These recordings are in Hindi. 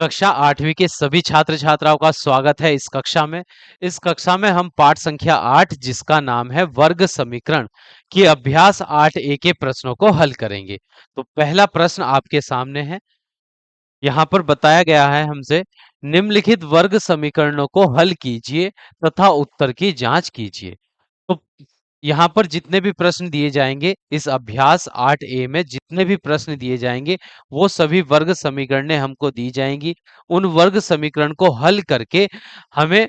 कक्षा 8वीं के सभी छात्र छात्राओं का स्वागत है इस कक्षा में हम पाठ संख्या 8 जिसका नाम है वर्ग समीकरण की अभ्यास 8A के प्रश्नों को हल करेंगे। तो पहला प्रश्न आपके सामने है। यहाँ पर बताया गया है हमसे, निम्नलिखित वर्ग समीकरणों को हल कीजिए तथा उत्तर की जांच कीजिए। तो यहाँ पर जितने भी प्रश्न दिए जाएंगे, इस अभ्यास 8A में जितने भी प्रश्न दिए जाएंगे वो सभी वर्ग समीकरणें हमको दी जाएंगी। उन वर्ग समीकरण को हल करके हमें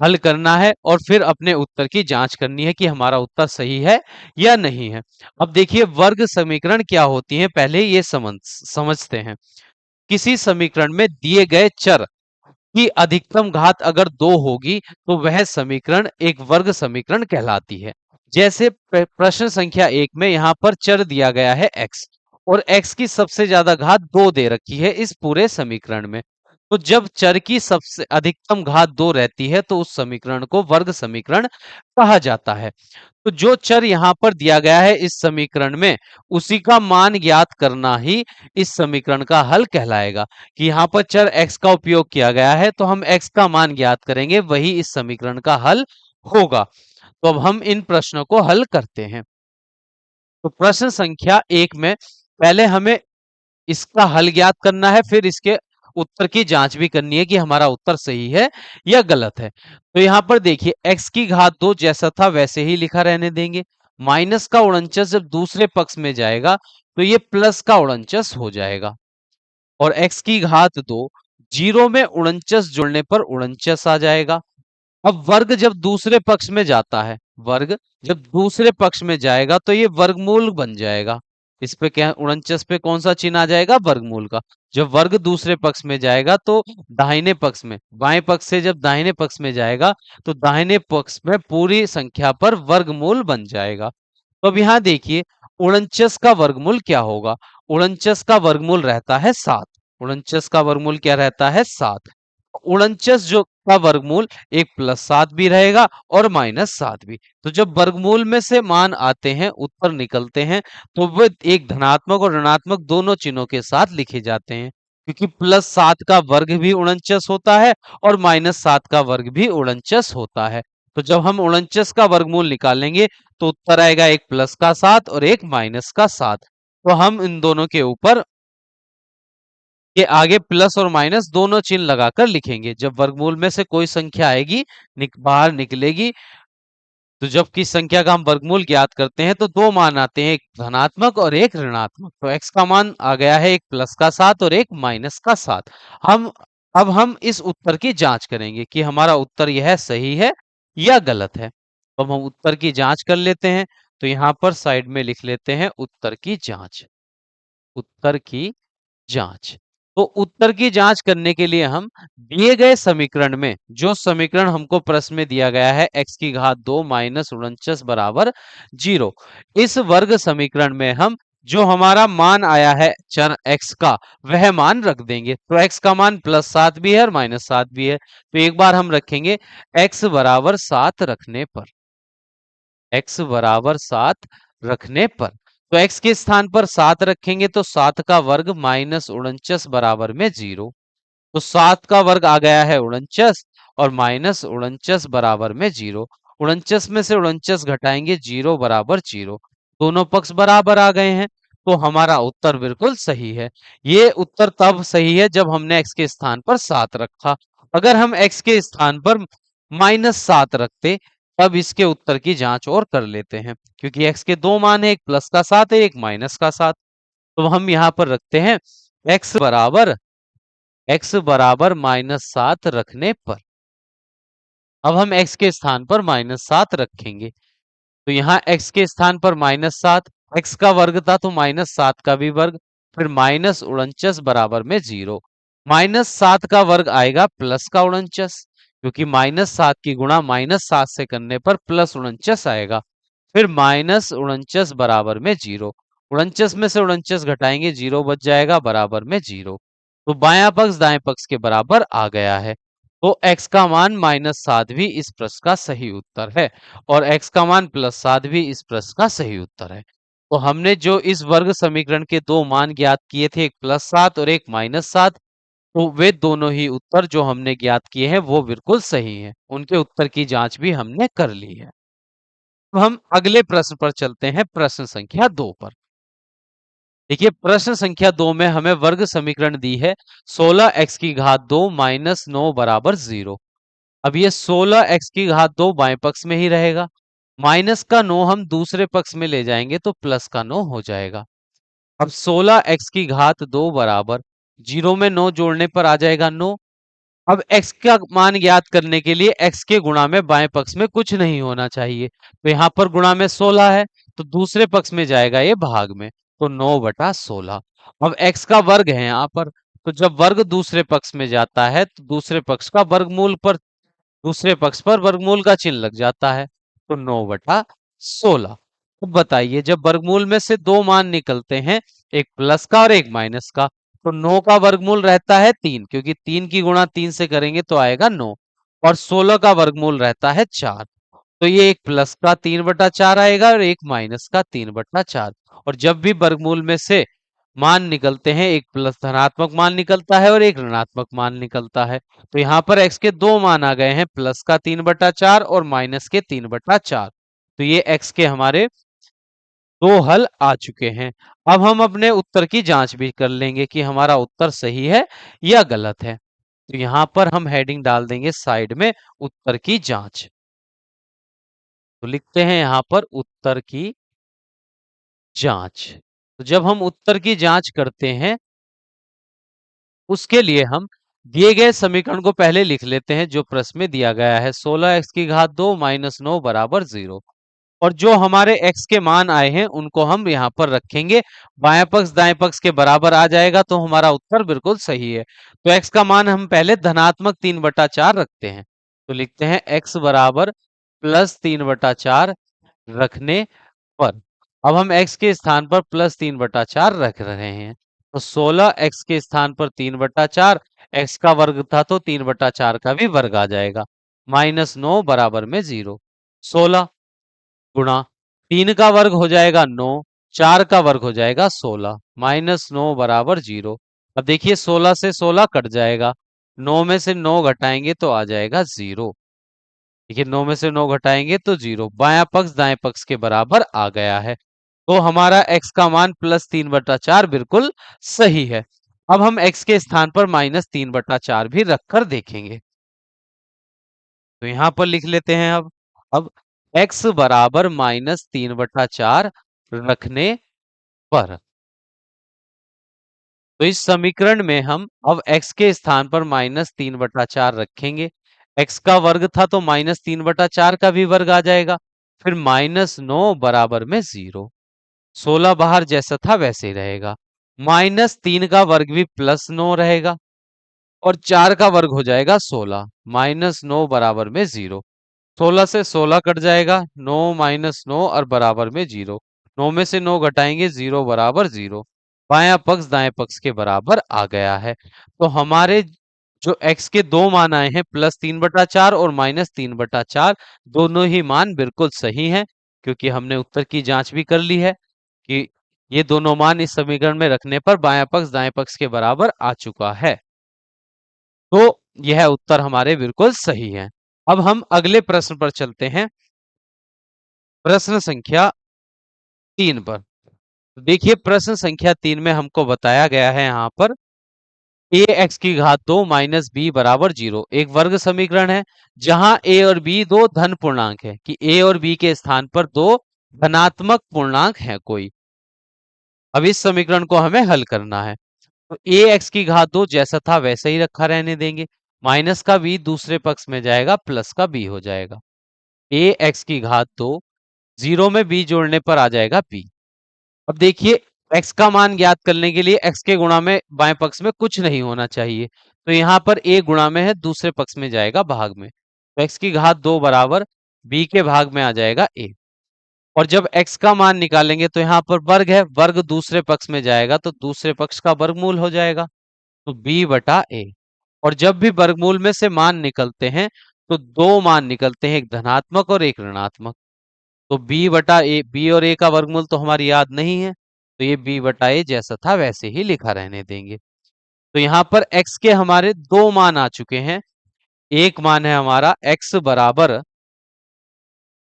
हल करना है और फिर अपने उत्तर की जांच करनी है कि हमारा उत्तर सही है या नहीं है। अब देखिए वर्ग समीकरण क्या होती है, पहले ये समझते हैं। किसी समीकरण में दिए गए चर की अधिकतम घात अगर 2 होगी तो वह समीकरण एक वर्ग समीकरण कहलाती है। जैसे प्रश्न संख्या 1 में यहाँ पर चर दिया गया है x और x की सबसे ज्यादा घात 2 दे रखी है इस पूरे समीकरण में। तो जब चर की सबसे अधिकतम घात 2 रहती है तो उस समीकरण को वर्ग समीकरण कहा जाता है। तो जो चर यहाँ पर दिया गया है इस समीकरण में, उसी का मान ज्ञात करना ही इस समीकरण का हल कहलाएगा। कि यहाँ पर चर x का उपयोग किया गया है तो हम x का मान ज्ञात करेंगे, वही इस समीकरण का हल होगा। तो अब हम इन प्रश्नों को हल करते हैं। तो प्रश्न संख्या 1 में पहले हमें इसका हल ज्ञात करना है, फिर इसके उत्तर की जांच भी करनी है कि हमारा उत्तर सही है या गलत है। तो यहाँ पर देखिए x की घात 2 जैसा था वैसे ही लिखा रहने देंगे। माइनस का उड़नचस जब दूसरे पक्ष में जाएगा तो ये प्लस का उड़नचस हो जाएगा। और x की घात 2 जीरो में उड़नचस जुड़ने पर उड़नचस आ जाएगा। अब वर्ग जब दूसरे पक्ष में जाता है, वर्ग जब दूसरे पक्ष में जाएगा तो ये वर्गमूल बन जाएगा। इस पे क्या 49 पे कौन सा चिन्ह आ जाएगा, वर्गमूल का। जब वर्ग दूसरे पक्ष में जाएगा तो दाहिने पक्ष में, बाएं पक्ष से जब दाहिने पक्ष में जाएगा तो दाहिने पक्ष में पूरी संख्या पर वर्गमूल बन जाएगा। तो अब यहाँ देखिए 49 का वर्गमूल क्या होगा। 49 का वर्गमूल रहता है 7। 49 का वर्गमूल क्या रहता है, 7। 49 जो का वर्गमूल एक +7 भी रहेगा और -7 भी। तो जब वर्गमूल में से मान आते हैं, उत्तर निकलते हैं, तो वे एक धनात्मक और ऋणात्मक दोनों चिन्हों के साथ लिखे जाते हैं। क्योंकि +7 का वर्ग भी 49 होता है और -7 का वर्ग भी 49 होता है। तो जब हम 49 का वर्गमूल निकालेंगे तो उत्तर आएगा एक प्लस का 7 और एक माइनस का 7। तो हम इन दोनों के ऊपर के आगे प्लस और माइनस दोनों चिन्ह लगाकर लिखेंगे। जब वर्गमूल में से कोई संख्या आएगी, बाहर निकलेगी, तो जब किस संख्या का हम वर्गमूल ज्ञात करते हैं तो दो मान आते हैं, एक धनात्मक और एक ऋणात्मक। तो x का मान आ गया है एक प्लस का 7 और एक माइनस का 7। हम अब हम इस उत्तर की जांच करेंगे कि हमारा उत्तर यह सही है या गलत है। तो अब हम उत्तर की जांच कर लेते हैं। तो यहाँ पर साइड में लिख लेते हैं उत्तर की जांच। उत्तर की जांच। तो उत्तर की जांच करने के लिए हम दिए गए समीकरण में, जो समीकरण हमको प्रश्न में दिया गया है x की घात 2 माइनस 49 बराबर 0, इस वर्ग समीकरण में हम जो हमारा मान आया है चर x का, वह मान रख देंगे। तो x का मान +7 भी है और -7 भी है। तो एक बार हम रखेंगे x बराबर 7 रखने पर, x बराबर 7 रखने पर, तो x के स्थान पर 7 रखेंगे तो 7 का वर्ग माइनस 49 बराबर में 0। तो 7 का वर्ग आ गया है 49 और माइनस 49 बराबर में 0। 49 में से 49 घटाएंगे 0 बराबर 0। दोनों पक्ष बराबर आ गए हैं तो हमारा उत्तर बिल्कुल सही है। ये उत्तर तब सही है जब हमने x के स्थान पर 7 रखा। अगर हम x के स्थान पर -7 रखते तब इसके उत्तर की जांच और कर लेते हैं। क्योंकि x के दो मान है, एक प्लस का 7 है, एक माइनस का 7। तो हम यहाँ पर रखते हैं x बराबर -7 रखने पर। अब हम x के स्थान पर -7 रखेंगे तो यहाँ x के स्थान पर -7, x का वर्ग था तो -7 का भी वर्ग, फिर -49 बराबर में 0। -7 का वर्ग आएगा प्लस का 49, क्योंकि -7 की गुणा -7 से करने पर +49 आएगा। फिर -49 बराबर में 0। 49 में से 49 घटाएंगे 0 बच जाएगा बराबर में 0। तो बायां पक्ष दाएं पक्ष के बराबर आ गया है। तो x का मान -7 भी इस प्रश्न का सही उत्तर है और x का मान +7 भी इस प्रश्न का सही उत्तर है। तो हमने जो इस वर्ग समीकरण के दो मान ज्ञात किए थे, एक +7 और एक -7, तो वे दोनों ही उत्तर जो हमने ज्ञात किए हैं वो बिल्कुल सही हैं। उनके उत्तर की जांच भी हमने कर ली है। अब हम अगले प्रश्न पर चलते हैं, प्रश्न संख्या 2 पर। देखिए प्रश्न संख्या 2 में हमें वर्ग समीकरण दी है 16x की घात 2 माइनस 9 बराबर 0। अब ये 16x की घात 2 बाएं पक्ष में ही रहेगा, माइनस का 9 हम दूसरे पक्ष में ले जाएंगे तो प्लस का 9 हो जाएगा। अब 16x की घात 2 बराबर 0 में 9 जोड़ने पर आ जाएगा 9। अब x का मान ज्ञात करने के लिए x के गुणा में बाएं पक्ष में कुछ नहीं होना चाहिए, तो यहाँ पर गुणा में 16 है तो दूसरे पक्ष में जाएगा ये भाग में, तो 9/16। अब x का वर्ग है यहाँ पर, तो जब वर्ग दूसरे पक्ष में जाता है तो दूसरे पक्ष का वर्गमूल पर, दूसरे पक्ष पर वर्गमूल का चिन्ह लग जाता है, तो 9/16। अब बताइए जब वर्गमूल में से दो मान निकलते हैं, एक प्लस का और एक माइनस का, तो 9 का वर्गमूल रहता है 3, क्योंकि 3 की गुणा 3 से करेंगे तो आएगा 9, और 16 का वर्गमूल रहता है 4। तो ये एक प्लस का 3/4 आएगा और एक माइनस का 3/4। और जब भी वर्गमूल में से मान निकलते हैं, एक प्लस धनात्मक मान निकलता है और एक ऋणात्मक मान निकलता है, तो यहाँ पर x के दो मान आ गए हैं, प्लस का 3/4 और माइनस के 3/4। तो ये x के हमारे दो हल आ चुके हैं। अब हम अपने उत्तर की जांच भी कर लेंगे कि हमारा उत्तर सही है या गलत है। तो यहाँ पर हम हेडिंग डाल देंगे साइड में, उत्तर की जांच। तो लिखते हैं यहाँ पर उत्तर की जांच। तो जब हम उत्तर की जांच करते हैं उसके लिए हम दिए गए समीकरण को पहले लिख लेते हैं जो प्रश्न में दिया गया है, 16x की घात 2 माइनस 9 बराबर 0। और जो हमारे x के मान आए हैं उनको हम यहाँ पर रखेंगे, बाएं पक्ष दाएं पक्ष के बराबर आ जाएगा तो हमारा उत्तर बिल्कुल सही है। तो x का मान हम पहले धनात्मक 3/4 रखते हैं, तो लिखते हैं x बराबर प्लस 3/4 रखने पर। अब हम x के स्थान पर प्लस 3/4 रख रहे हैं, तो 16x के स्थान पर 3/4, x का वर्ग था तो 3/4 का भी वर्ग आ जाएगा, माइनस 9 बराबर में 0। 16 गुणा 3 का वर्ग हो जाएगा 9, 4 का वर्ग हो जाएगा 16, माइनस 9 बराबर 0। अब देखिए 16 से 16 कट जाएगा, 9 में से 9 घटाएंगे तो आ जाएगा 0। देखिए 9 में से 9 घटाएंगे तो 0, बायां पक्ष दाएं पक्ष के बराबर आ गया है। तो हमारा x का मान प्लस 3/4 बिल्कुल सही है। अब हम x के स्थान पर माइनस 3/4 भी रखकर देखेंगे, तो यहां पर लिख लेते हैं अब x बराबर माइनस 3/4 रखने पर। तो इस समीकरण में हम अब x के स्थान पर माइनस 3/4 रखेंगे, x का वर्ग था तो माइनस 3/4 का भी वर्ग आ जाएगा, फिर माइनस 9 बराबर में 0। 16 बाहर जैसा था वैसे ही रहेगा, माइनस 3 का वर्ग भी प्लस 9 रहेगा, और 4 का वर्ग हो जाएगा 16, माइनस 9 बराबर में 0। 16 से 16 कट जाएगा, 9 माइनस 9 और बराबर में 0। 9 में से 9 घटाएंगे, 0 बराबर 0। बायां पक्ष दाएं पक्ष के बराबर आ गया है। तो हमारे जो x के दो मान आए हैं, प्लस 3/4 और माइनस 3/4, दोनों ही मान बिल्कुल सही हैं, क्योंकि हमने उत्तर की जांच भी कर ली है कि ये दोनों मान इस समीकरण में रखने पर बायां पक्ष दाएं पक्ष के बराबर आ चुका है। तो यह उत्तर हमारे बिल्कुल सही है। अब हम अगले प्रश्न पर चलते हैं, प्रश्न संख्या 3 पर। देखिए प्रश्न संख्या 3 में हमको बताया गया है यहाँ पर ए एक्स की घात 2 माइनस बी बराबर 0 एक वर्ग समीकरण है, जहां ए और बी दो धन पूर्णांक है, कि ए और बी के स्थान पर दो धनात्मक पूर्णांक है कोई। अब इस समीकरण को हमें हल करना है, तो ए एक्स की घात 2 जैसा था वैसा ही रखा रहने देंगे, माइनस का बी दूसरे पक्ष में जाएगा, प्लस का बी हो जाएगा। ए एक्स की घात 2, 0 में बी जोड़ने पर आ जाएगा बी। अब देखिए x का मान ज्ञात करने के लिए x के गुणा में बाएं पक्ष में कुछ नहीं होना चाहिए, तो यहाँ पर a गुणा में है, दूसरे पक्ष में जाएगा भाग में, तो x की घात 2 बराबर b के भाग में आ जाएगा a। और जब x का मान निकालेंगे तो यहाँ पर वर्ग है, वर्ग दूसरे पक्ष में जाएगा तो दूसरे पक्ष का वर्गमूल हो जाएगा, तो b/a। और जब भी वर्गमूल में से मान निकलते हैं तो दो मान निकलते हैं, एक धनात्मक और एक ऋणात्मक, तो b/a, b और a का वर्गमूल तो हमारी याद नहीं है, तो ये b/a जैसा था वैसे ही लिखा रहने देंगे। तो यहाँ पर x के हमारे दो मान आ चुके हैं। एक मान है हमारा x बराबर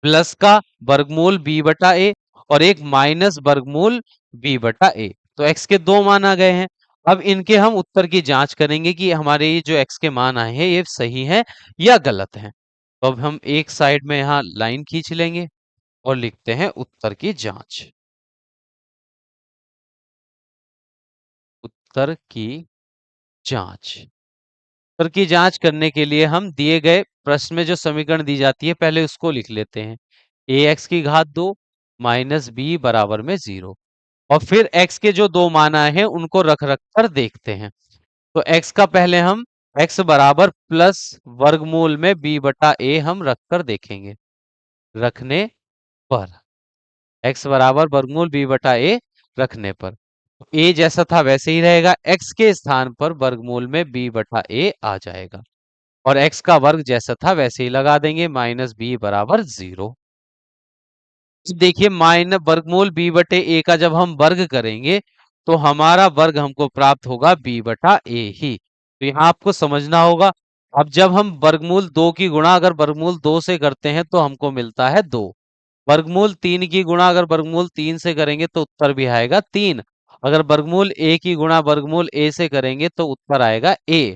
प्लस का वर्गमूल b बटा a और एक माइनस वर्गमूल b बटा a। तो x के दो मान आ गए हैं। अब इनके हम उत्तर की जांच करेंगे कि हमारे ये जो x के मान आए हैं ये सही हैं या गलत हैं। तो अब हम एक साइड में यहाँ लाइन खींच लेंगे और लिखते हैं उत्तर की जांच। उत्तर की जांच। उत्तर की जांच करने के लिए हम दिए गए प्रश्न में जो समीकरण दी जाती है पहले उसको लिख लेते हैं। ax की घात 2 माइनस बी बराबर में 0 और फिर x के जो दो मान आए हैं उनको रख रख कर देखते हैं। तो x का पहले हम x बराबर प्लस वर्गमूल में b बटा a हम रख कर देखेंगे। रखने पर x बराबर वर्गमूल b बटा a रखने पर a जैसा था वैसे ही रहेगा, x के स्थान पर वर्गमूल में b बटा a आ जाएगा और x का वर्ग जैसा था वैसे ही लगा देंगे, माइनस बी बराबर 0। देखिए माइनस वर्गमूल b बटे a का जब हम वर्ग करेंगे तो हमारा वर्ग हमको प्राप्त होगा b बटा a ही। तो यहाँ आपको समझना होगा। अब जब हम वर्गमूल 2 की गुणा अगर वर्गमूल 2 से करते हैं तो हमको मिलता है 2। वर्गमूल 3 की गुणा अगर वर्गमूल 3 से करेंगे तो उत्तर भी आएगा 3। अगर वर्गमूल a की गुणा वर्गमूल a से करेंगे तो उत्तर आएगा a।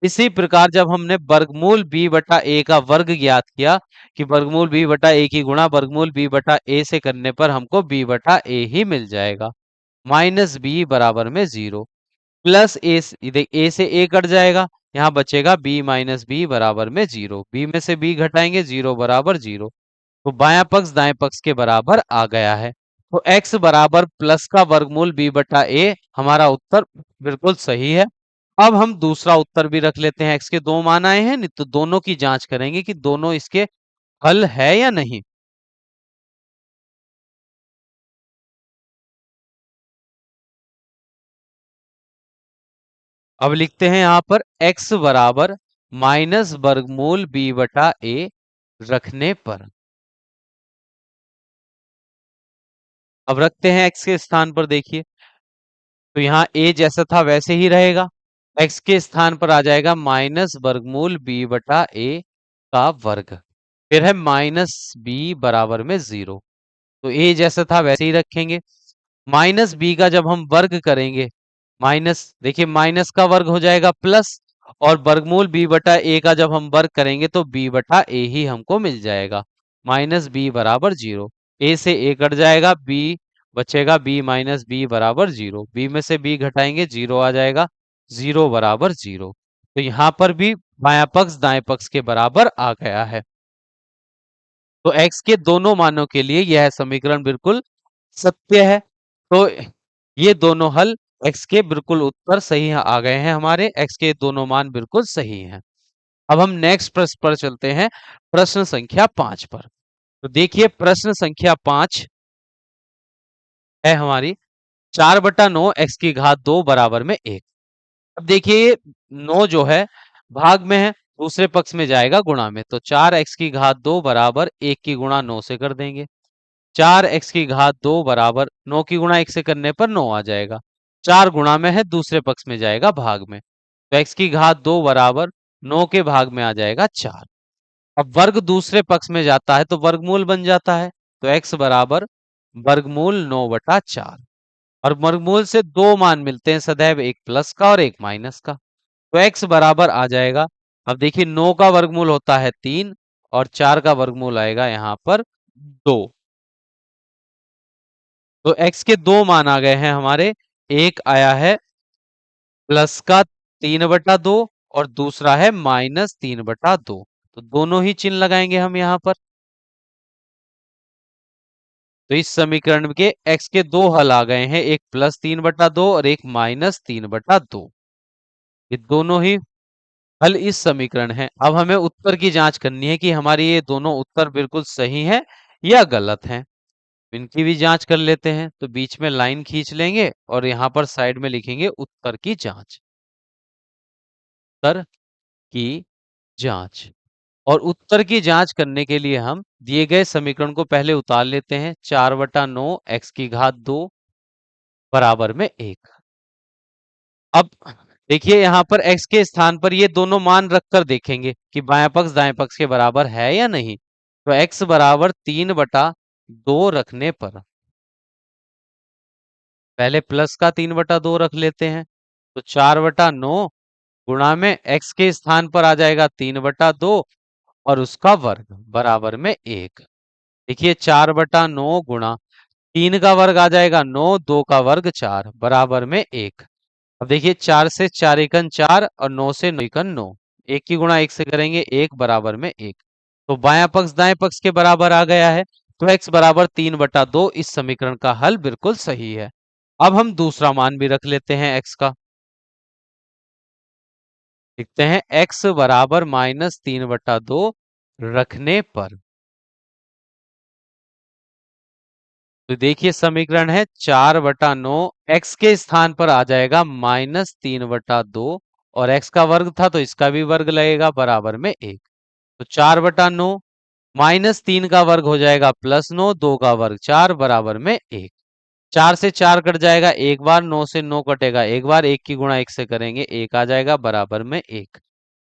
इसी प्रकार जब हमने वर्गमूल b बटा a का वर्ग ज्ञात किया कि वर्गमूल b बटा a की गुणा वर्गमूल b बटा a से करने पर हमको b बटा a ही मिल जाएगा। माइनस b बराबर में 0 प्लस a a से a कट जाएगा, यहाँ बचेगा b माइनस b बराबर में 0। b में से b घटाएंगे 0 बराबर 0। तो बायां पक्ष दाएं पक्ष के बराबर आ गया है। तो x बराबर प्लस का वर्गमूल b बटा a हमारा उत्तर बिल्कुल सही है। अब हम दूसरा उत्तर भी रख लेते हैं। x के दो मान आए हैं नहीं तो दोनों की जांच करेंगे कि दोनों इसके हल है या नहीं। अब लिखते हैं यहां पर x बराबर माइनस वर्गमूल b बटा a रखने पर। अब रखते हैं x के स्थान पर, देखिए तो यहाँ a जैसा था वैसे ही रहेगा। x के स्थान पर आ जाएगा माइनस वर्गमूल b बटा a का वर्ग, फिर है माइनस b बराबर में 0। तो a जैसा था वैसे ही रखेंगे। माइनस b का जब हम वर्ग करेंगे, माइनस देखिए माइनस का वर्ग हो जाएगा प्लस और वर्गमूल b बटा a का जब हम वर्ग करेंगे तो b बटा a ही हमको मिल जाएगा। माइनस b बराबर 0, a से a कट जाएगा, b बचेगा b माइनस b बराबर 0। b में से b घटाएंगे 0 आ जाएगा, 0 बराबर 0। तो यहाँ पर भी बायां पक्ष दाएं पक्ष के बराबर आ गया है। तो x के दोनों मानों के लिए यह समीकरण बिल्कुल सत्य है। तो ये दोनों हल x के बिल्कुल उत्तर सही आ गए हैं, हमारे x के दोनों मान बिल्कुल सही हैं। अब हम नेक्स्ट प्रश्न पर चलते हैं, प्रश्न संख्या 5 पर। तो देखिए प्रश्न संख्या 5 है हमारी 4/9 x की घात 2 बराबर में 1। अब देखिए ये 9 जो है भाग में है, दूसरे पक्ष में जाएगा गुणा में। तो 4x की घात 2 बराबर 1 की गुणा 9 से कर देंगे। 4x की घात 2 बराबर 9 की गुणा 1 से करने पर 9 आ जाएगा। 4 गुणा में है, दूसरे पक्ष में जाएगा भाग में। तो x की घात 2 बराबर 9 के भाग में आ जाएगा 4। अब वर्ग दूसरे पक्ष में जाता है तो वर्गमूल बन जाता है। तो x बराबर वर्गमूल 9/4 और वर्गमूल से दो मान मिलते हैं सदैव, एक प्लस का और एक माइनस का। तो x बराबर आ जाएगा, अब देखिए 9 का वर्गमूल होता है 3 और 4 का वर्गमूल आएगा यहाँ पर 2। तो x के दो मान आ गए हैं हमारे, एक आया है प्लस का 3/2 और दूसरा है माइनस 3/2। तो दोनों ही चिन्ह लगाएंगे हम यहाँ पर। तो इस समीकरण के x के दो हल आ गए हैं, एक प्लस 3/2 और एक माइनस 3/2। ये दोनों ही हल इस समीकरण है। अब हमें उत्तर की जांच करनी है कि हमारी ये दोनों उत्तर बिल्कुल सही हैं या गलत हैं। इनकी भी जांच कर लेते हैं। तो बीच में लाइन खींच लेंगे और यहाँ पर साइड में लिखेंगे उत्तर की जांच। उत्तर की जांच। और उत्तर की जांच करने के लिए हम दिए गए समीकरण को पहले उतार लेते हैं। 4/9 x की घात 2 बराबर में 1। अब देखिए यहाँ पर x के स्थान पर ये दोनों मान रखकर देखेंगे कि बायां पक्ष दाएं पक्ष के बराबर है या नहीं। तो x बराबर 3/2 रखने पर पहले प्लस का 3/2 रख लेते हैं। तो 4/9 गुणा में x के स्थान पर आ जाएगा 3/2 और उसका वर्ग बराबर में 1। देखिए 4/9 गुणा 3 का वर्ग आ जाएगा 9, 2 का वर्ग 4 बराबर में 1। अब देखिए 4 से 4 एकन 4 और 9 से 9 एकन 9। एक की गुणा एक से करेंगे 1 बराबर में 1। तो बायां पक्ष दाएं पक्ष के बराबर आ गया है। तो x बराबर 3/2 इस समीकरण का हल बिल्कुल सही है। अब हम दूसरा मान भी रख लेते हैं x का। लिखते हैं x बराबर -3/2 रखने पर। तो देखिए समीकरण है 4/9, x के स्थान पर आ जाएगा -3/2 और x का वर्ग था तो इसका भी वर्ग लगेगा बराबर में 1। तो 4/9 -3 का वर्ग हो जाएगा +9, 2 का वर्ग 4 बराबर में 1। 4 से 4 कट जाएगा एक बार, 9 से 9 कटेगा एक बार, 1 की गुणा 1 से करेंगे 1 आ जाएगा बराबर में 1।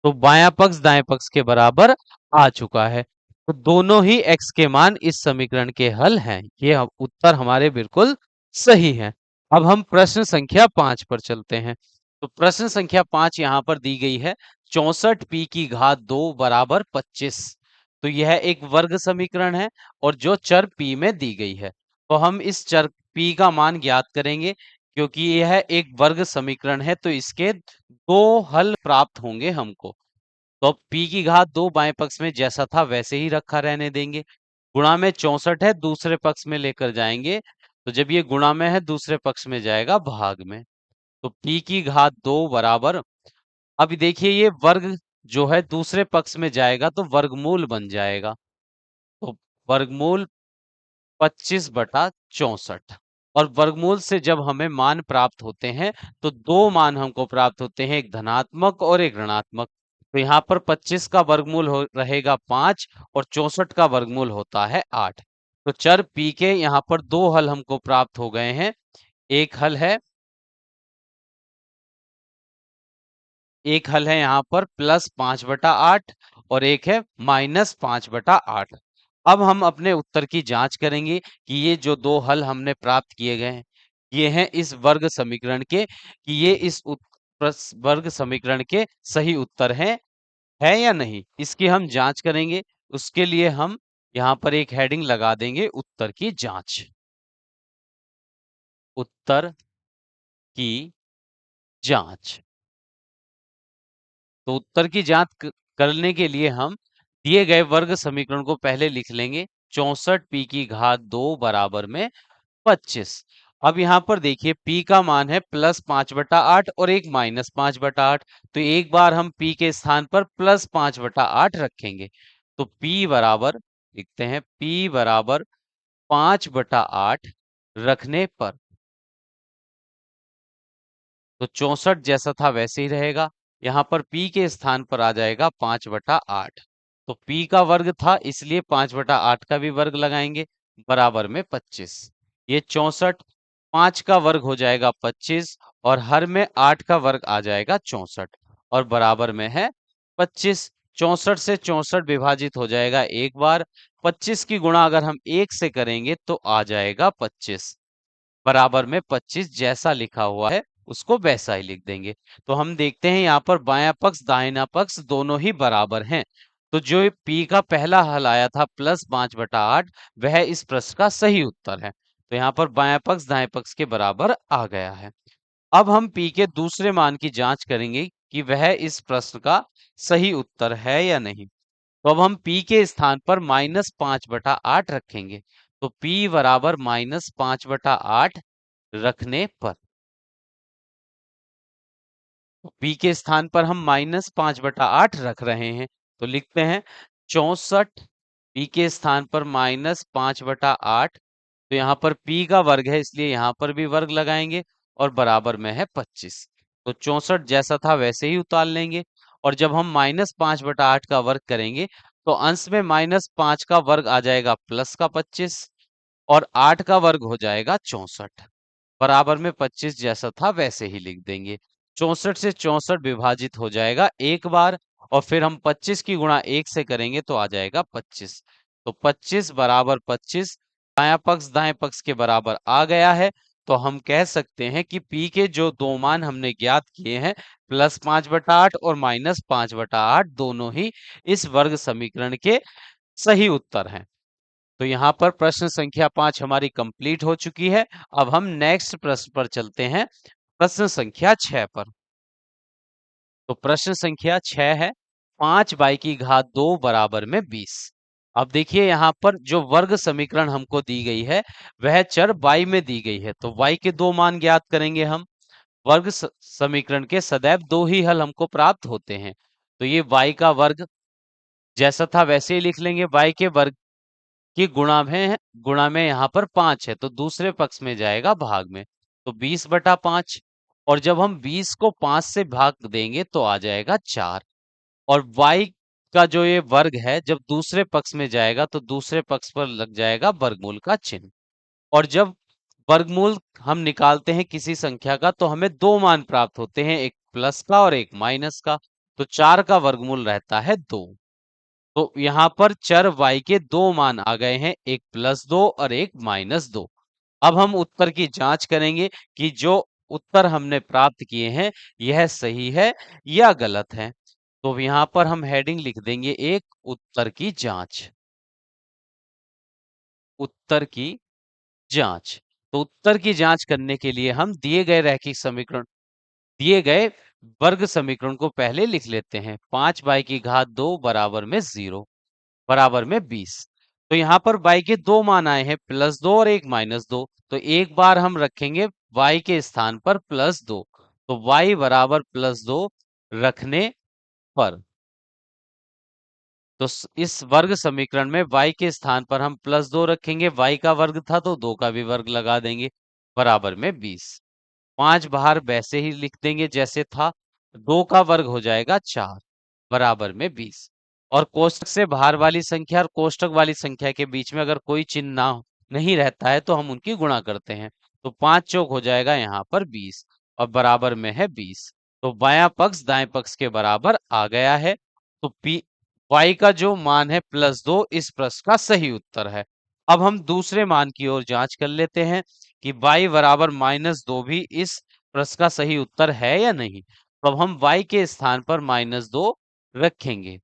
तो बायां पक्ष दाएं पक्ष के बराबर आ चुका है। तो दोनों ही x के मान इस समीकरण के हल हैं। ये उत्तर हमारे बिल्कुल सही है। अब हम प्रश्न संख्या 5 पर चलते हैं। तो प्रश्न संख्या 5 यहाँ पर दी गई है 64p की घात 2 बराबर 25। तो यह एक वर्ग समीकरण है और जो चर p में दी गई है। तो हम इस चर p का मान ज्ञात करेंगे। क्योंकि यह एक वर्ग समीकरण है तो इसके दो हल प्राप्त होंगे हमको। तो अब p की घात 2 बाएं पक्ष में जैसा था वैसे ही रखा रहने देंगे। गुणा में 64 है, दूसरे पक्ष में लेकर जाएंगे। तो जब ये गुणा में है दूसरे पक्ष में जाएगा भाग में। तो p की घात 2 बराबर, अब देखिए ये वर्ग जो है दूसरे पक्ष में जाएगा तो वर्गमूल बन जाएगा। तो वर्गमूल 25/64। और वर्गमूल से जब हमें मान प्राप्त होते हैं तो दो मान हमको प्राप्त होते हैं, एक धनात्मक और एक ऋणात्मक। तो यहाँ पर 25 का वर्गमूल हो रहेगा 5 और 64 का वर्गमूल होता है 8। तो चर p के यहाँ पर दो हल हमको प्राप्त हो गए हैं। एक हल है एक हल है यहाँ पर +5/8 और एक है -5/8। अब हम अपने उत्तर की जांच करेंगे कि ये जो दो हल हमने प्राप्त किए गए हैं ये हैं इस वर्ग समीकरण के, कि ये इस वर्ग समीकरण के सही उत्तर हैं है या नहीं, इसकी हम जांच करेंगे। उसके लिए हम यहाँ पर एक हेडिंग लगा देंगे, उत्तर की जांच। उत्तर की जांच। तो उत्तर की जांच करने के लिए हम दिए गए वर्ग समीकरण को पहले लिख लेंगे। 64p की घात 2 बराबर में 25। अब यहाँ पर देखिए p का मान है +5/8 और एक -5/8। तो एक बार हम p के स्थान पर +5/8 रखेंगे। तो p बराबर लिखते हैं p बराबर 5/8 रखने पर। तो 64 जैसा था वैसे ही रहेगा। यहाँ पर p के स्थान पर आ जाएगा 5/8। तो p का वर्ग था इसलिए 5/8 का भी वर्ग लगाएंगे बराबर में 25। ये 64, 5 का वर्ग हो जाएगा 25 और हर में 8 का वर्ग आ जाएगा 64 और बराबर में है 25। 64 से 64 विभाजित हो जाएगा एक बार। 25 की गुणा अगर हम 1 से करेंगे तो आ जाएगा 25 बराबर में 25। जैसा लिखा हुआ है उसको वैसा ही लिख देंगे। तो हम देखते हैं यहाँ पर बायां पक्ष दाहिना पक्ष दोनों ही बराबर हैं। तो जो p का पहला हल आया था +5/8 वह इस प्रश्न का सही उत्तर है। तो यहाँ पर बायां पक्ष दाएं पक्ष के बराबर आ गया है। अब हम p के दूसरे मान की जांच करेंगे कि वह इस प्रश्न का सही उत्तर है या नहीं। तो अब हम p के स्थान पर -5/8 रखेंगे। तो p बराबर -5/8 रखने पर p के स्थान पर हम -5/8 रख रहे हैं। तो लिखते हैं 64 p के स्थान पर -5/8। तो यहाँ पर p का वर्ग है इसलिए यहाँ पर भी वर्ग लगाएंगे और बराबर में है 25। तो 64 जैसा था वैसे ही उतार लेंगे। और जब हम -5/8 का वर्ग करेंगे तो अंश में -5 का वर्ग आ जाएगा प्लस का 25 और 8 का वर्ग हो जाएगा 64 बराबर में 25 जैसा था वैसे ही लिख देंगे। 64 से 64 विभाजित हो जाएगा एक बार, और फिर हम 25 की गुणा 1 से करेंगे तो आ जाएगा 25। तो 25 बराबर 25, दायां पक्ष दाएं पक्ष के बराबर आ गया है। तो हम कह सकते हैं कि p के जो दो मान हमने ज्ञात किए हैं, +5/8 और -5/8, दोनों ही इस वर्ग समीकरण के सही उत्तर हैं। तो यहाँ पर प्रश्न संख्या 5 हमारी कंप्लीट हो चुकी है। अब हम नेक्स्ट प्रश्न पर चलते हैं, प्रश्न संख्या 6 पर। तो प्रश्न संख्या 6 है, 5/2 बराबर में 20। अब देखिए यहाँ पर जो वर्ग समीकरण हमको दी गई है वह चर y में दी गई है, तो y के दो मान ज्ञात करेंगे हम। वर्ग समीकरण के सदैव दो ही हल हमको प्राप्त होते हैं। तो ये y का वर्ग जैसा था वैसे ही लिख लेंगे, y के वर्ग की गुणा में यहाँ पर 5 है, तो दूसरे पक्ष में जाएगा भाग में, तो 20/5। और जब हम 20 को 5 से भाग देंगे तो आ जाएगा 4। और y का जो ये वर्ग है जब दूसरे पक्ष में जाएगा तो दूसरे पक्ष पर लग जाएगा वर्गमूल का चिन्ह। और जब वर्गमूल हम निकालते हैं किसी संख्या का तो हमें दो मान प्राप्त होते हैं, एक प्लस का और एक माइनस का। तो 4 का वर्गमूल रहता है 2। तो यहाँ पर चर y के दो मान आ गए हैं, एक +2 और एक -2। अब हम उत्तर की जांच करेंगे कि जो उत्तर हमने प्राप्त किए हैं यह सही है या गलत है। तो यहाँ पर हम हेडिंग लिख देंगे एक, उत्तर की जांच। उत्तर की जांच। तो उत्तर की जांच करने के लिए हम दिए गए वर्ग समीकरण को पहले लिख लेते हैं। 5/2 बराबर में 0 बराबर में 20। तो यहाँ पर y के दो मान आए हैं, +2 और एक -2। तो एक बार हम रखेंगे y के स्थान पर +2, तो y बराबर +2 रखने पर, तो इस वर्ग समीकरण में y के स्थान पर हम +2 रखेंगे, y का वर्ग था तो 2 का भी वर्ग लगा देंगे, बराबर में 20। 5 बाहर वैसे ही लिख देंगे जैसे था, 2 का वर्ग हो जाएगा 4 बराबर में 20। और कोष्टक से बाहर वाली संख्या और कोष्टक वाली संख्या के बीच में अगर कोई चिन्ह नहीं रहता है तो हम उनकी गुणा करते हैं। तो 5 चौक हो जाएगा यहाँ पर 20 और बराबर में है 20। तो बायां पक्ष दाएं पक्ष के बराबर आ गया है। तो पी y का जो मान है +2 इस प्रश्न का सही उत्तर है। अब हम दूसरे मान की ओर जांच कर लेते हैं कि y बराबर -2 भी इस प्रश्न का सही उत्तर है या नहीं। तो अब हम y के स्थान पर -2 रखेंगे,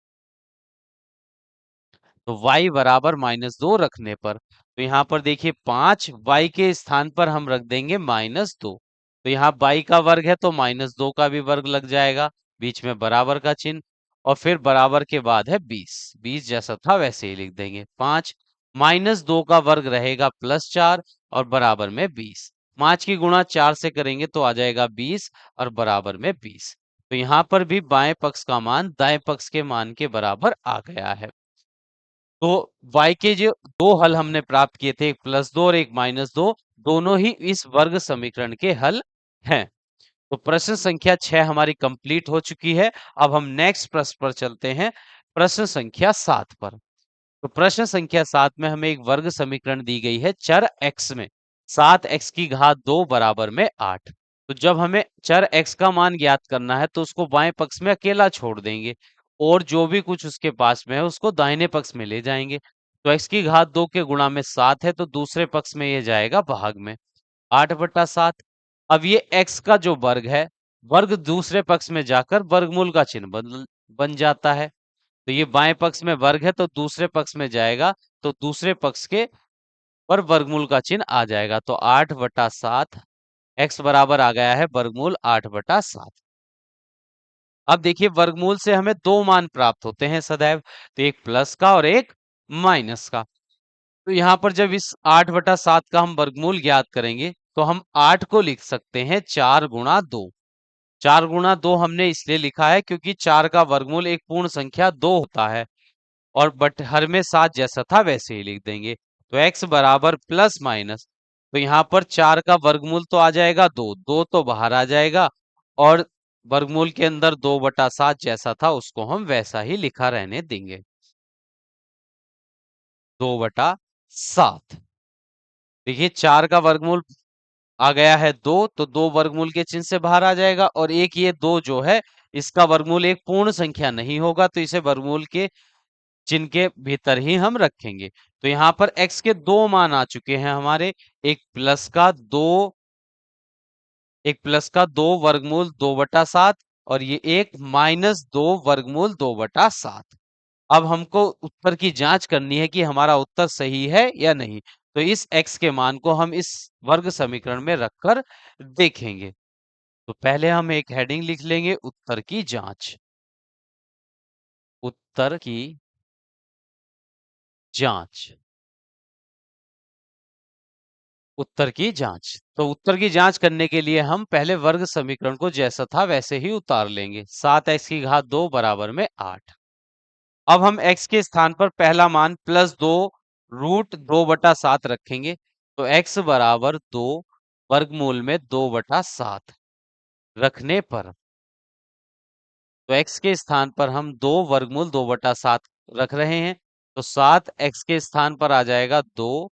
तो y बराबर -2 रखने पर, तो यहाँ पर देखिए 5 y के स्थान पर हम रख देंगे -2। तो यहाँ y का वर्ग है तो -2 का भी वर्ग लग जाएगा, बीच में बराबर का चिन्ह, और फिर बराबर के बाद है 20। 20 जैसा था वैसे ही लिख देंगे। 5 -2 का वर्ग रहेगा +4 और बराबर में 20। 5 की गुणा 4 से करेंगे तो आ जाएगा 20 और बराबर में 20। तो यहाँ पर भी बाएं पक्ष का मान दाएं पक्ष के मान के बराबर आ गया है। तो y के जो दो हल हमने प्राप्त किए थे, एक +2 और एक -2, दोनों ही इस वर्ग समीकरण के हल हैं। तो प्रश्न संख्या 6 हमारी कंप्लीट हो चुकी है। अब हम नेक्स्ट प्रश्न पर चलते हैं, प्रश्न संख्या 7 पर। तो प्रश्न संख्या 7 में हमें एक वर्ग समीकरण दी गई है चर x में, 7x⁻² बराबर में 8। तो जब हमें चर x का मान ज्ञात करना है तो उसको बाएं पक्ष में अकेला छोड़ देंगे और जो भी कुछ उसके पास में है उसको दाहिने पक्ष में ले जाएंगे। तो x⁻² के गुणा में 7 है तो दूसरे पक्ष में ये जाएगा भाग में, 8/7। अब ये x का जो वर्ग है, वर्ग दूसरे पक्ष में जाकर वर्गमूल का चिन्ह बन जाता है। तो ये बाएं पक्ष में वर्ग है तो दूसरे पक्ष में जाएगा, तो दूसरे पक्ष के पर वर्गमूल का चिन्ह आ जाएगा। तो 8/7, x बराबर आ गया है वर्गमूल 8/7। अब देखिए वर्गमूल से हमें दो मान प्राप्त होते हैं सदैव, तो एक प्लस का और एक माइनस का। तो यहाँ पर जब इस 8/7 का हम वर्गमूल ज्ञात करेंगे तो हम 8 को लिख सकते हैं 4×2। 4×2 हमने इसलिए लिखा है क्योंकि 4 का वर्गमूल एक पूर्ण संख्या 2 होता है, और बट हर में 7 जैसा था वैसे ही लिख देंगे। तो x बराबर प्लस माइनस, तो यहाँ पर 4 का वर्गमूल तो आ जाएगा 2, 2 तो बाहर आ जाएगा, और वर्गमूल के अंदर 2/7 जैसा था उसको हम वैसा ही लिखा रहने देंगे, 2/7। देखिए 4 का वर्गमूल आ गया है 2, तो 2 वर्गमूल के चिन्ह से बाहर आ जाएगा, और एक ये 2 जो है इसका वर्गमूल एक पूर्ण संख्या नहीं होगा, तो इसे वर्गमूल के चिन्ह के भीतर ही हम रखेंगे। तो यहाँ पर x के 2 मान आ चुके हैं हमारे, एक प्लस का 2, एक प्लस का 2 वर्गमूल 2/7, और ये एक माइनस 2 वर्गमूल 2/7। अब हमको उत्तर की जांच करनी है कि हमारा उत्तर सही है या नहीं। तो इस x के मान को हम इस वर्ग समीकरण में रखकर देखेंगे। तो पहले हम एक हेडिंग लिख लेंगे, उत्तर की जांच। उत्तर की जांच। उत्तर की जांच। तो उत्तर की जांच करने के लिए हम पहले वर्ग समीकरण को जैसा था वैसे ही उतार लेंगे। 7x की घात 2 बराबर में 8। अब हम x के स्थान पर पहला मान +2 रूट 2/7 रखेंगे। तो x बराबर 2 वर्गमूल में 2/7 रखने पर, तो x के स्थान पर हम 2 वर्गमूल 2/7 रख रहे हैं। तो 7x के स्थान पर आ जाएगा 2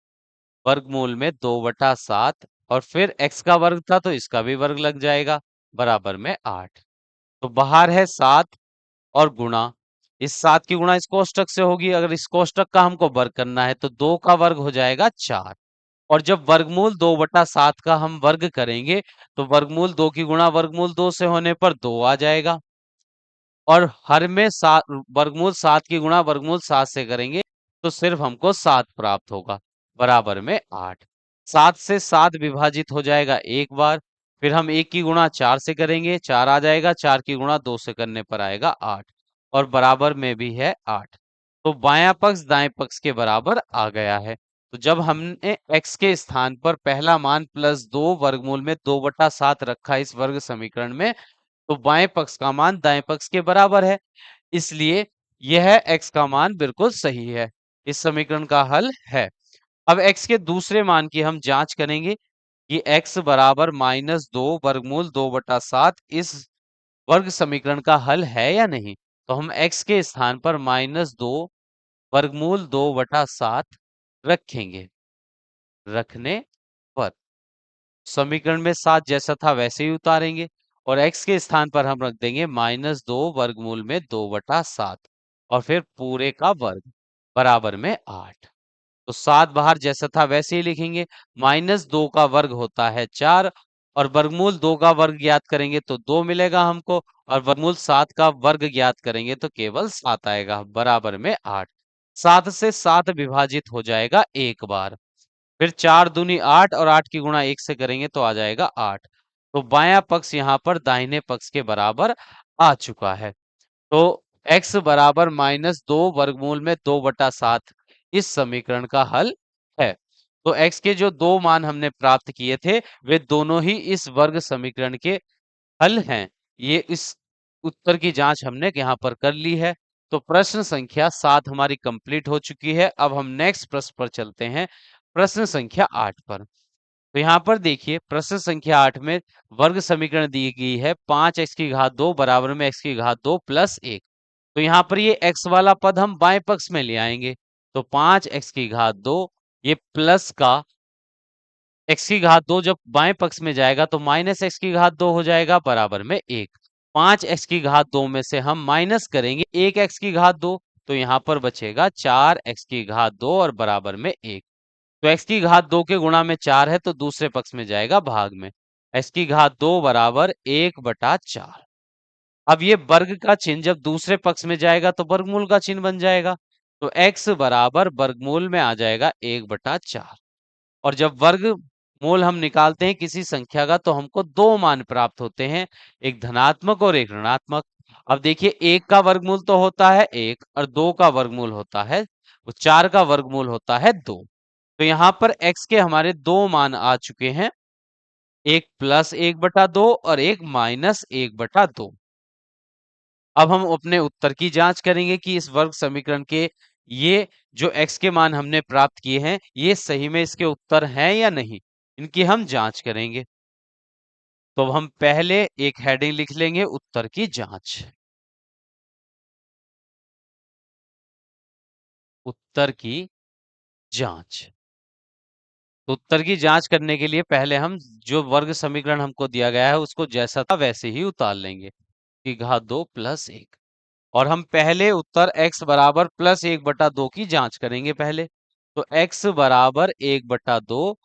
वर्गमूल में 2/7, और फिर x का वर्ग था तो इसका भी वर्ग लग जाएगा, बराबर में 8। तो बाहर है 7 और गुणा, इस 7 की गुणा इस कोष्टक से होगी। अगर इस कोष्टक का हमको वर्ग करना है तो 2 का वर्ग हो जाएगा 4। और जब वर्गमूल 2/7 का हम वर्ग करेंगे तो वर्गमूल 2 की गुणा वर्गमूल 2 से होने पर 2 आ जाएगा, और हर में 7 वर्गमूल 7 की गुणा वर्गमूल 7 से करेंगे तो सिर्फ हमको 7 प्राप्त होगा, बराबर में 8। 7 से 7 विभाजित हो जाएगा एक बार, फिर हम 1 की गुणा 4 से करेंगे, 4 आ जाएगा, 4 की गुणा 2 से करने पर आएगा 8, और बराबर में भी है 8। तो बायां पक्ष दाएं पक्ष के बराबर आ गया है। तो जब हमने x के स्थान पर पहला मान +2 वर्गमूल में 2/7 रखा इस वर्ग समीकरण में, तो बाएं पक्ष का मान दाएं पक्ष के बराबर है, इसलिए यह x का मान बिल्कुल सही है, इस समीकरण का हल है। अब x के दूसरे मान की हम जांच करेंगे कि x बराबर -2 वर्गमूल 2/7 इस वर्ग समीकरण का हल है या नहीं। तो हम x के स्थान पर -2 वर्गमूल 2/7 रखेंगे। रखने पर समीकरण में 7 जैसा था वैसे ही उतारेंगे, और x के स्थान पर हम रख देंगे -2 वर्गमूल में 2/7, और फिर पूरे का वर्ग, बराबर में 8। तो 7 बाहर जैसा था वैसे ही लिखेंगे। -2 का वर्ग होता है 4, और वर्गमूल 2 का वर्ग ज्ञात करेंगे तो 2 मिलेगा हमको, और वर्गमूल 7 का वर्ग ज्ञात करेंगे तो केवल 7 आएगा, बराबर में 8। 7 से 7 विभाजित हो जाएगा एक बार, फिर 4 दूनी 8, और 8 की गुणा 1 से करेंगे तो आ जाएगा 8। तो बायां पक्ष यहाँ पर दाहिने पक्ष के बराबर आ चुका है। तो x बराबर -2 वर्गमूल में 2/7 इस समीकरण का हल है। तो x के जो दो मान हमने प्राप्त किए थे वे दोनों ही इस वर्ग समीकरण के हल हैं। ये इस उत्तर की जांच हमने यहाँ पर कर ली है। तो प्रश्न संख्या 7 हमारी कंप्लीट हो चुकी है। अब हम नेक्स्ट प्रश्न पर चलते हैं, प्रश्न संख्या 8 पर। तो यहाँ पर देखिए प्रश्न संख्या 8 में वर्ग समीकरण दी गई है 5x की घात 2 बराबर में x की घात 2 प्लस 1। तो यहाँ पर ये x वाला पद हम बाएं पक्ष में ले आएंगे। तो 5x की घात 2, ये प्लस का x की घात 2 जब बाएं पक्ष में जाएगा तो -x की घात 2 हो जाएगा, बराबर में 1। 5x की घात 2 में से हम माइनस करेंगे 1x की घात 2, तो यहाँ पर बचेगा 4x की घात 2 और बराबर में 1। तो x की घात 2 के गुणा में 4 है तो दूसरे पक्ष में जाएगा भाग में, x की घात 2 बराबर 1/4। अब ये वर्ग का चिन्ह जब दूसरे पक्ष में जाएगा तो वर्गमूल का चिन्ह बन जाएगा। तो x बराबर वर्गमूल में आ जाएगा 1/4। और जब वर्गमूल हम निकालते हैं किसी संख्या का तो हमको दो मान प्राप्त होते हैं, एक धनात्मक और एक ऋणात्मक। अब देखिए एक का वर्गमूल तो होता है 1, और दो का वर्गमूल होता है, वो 4 का वर्गमूल होता है 2। तो यहाँ पर x के हमारे दो मान आ चुके हैं, एक +1/2 और एक -1/2। अब हम अपने उत्तर की जांच करेंगे कि इस वर्ग समीकरण के ये जो x के मान हमने प्राप्त किए हैं ये सही में इसके उत्तर हैं या नहीं, इनकी हम जांच करेंगे। तो हम पहले एक हेडिंग लिख लेंगे, उत्तर की जांच। उत्तर की जांच। तो उत्तर की जांच करने के लिए पहले हम जो वर्ग समीकरण हमको दिया गया है उसको जैसा था वैसे ही उतार लेंगे कि घात 2 प्लस 1। और हम पहले उत्तर x बराबर प्लस 1/2 की जांच करेंगे पहले। तो x बराबर 1/2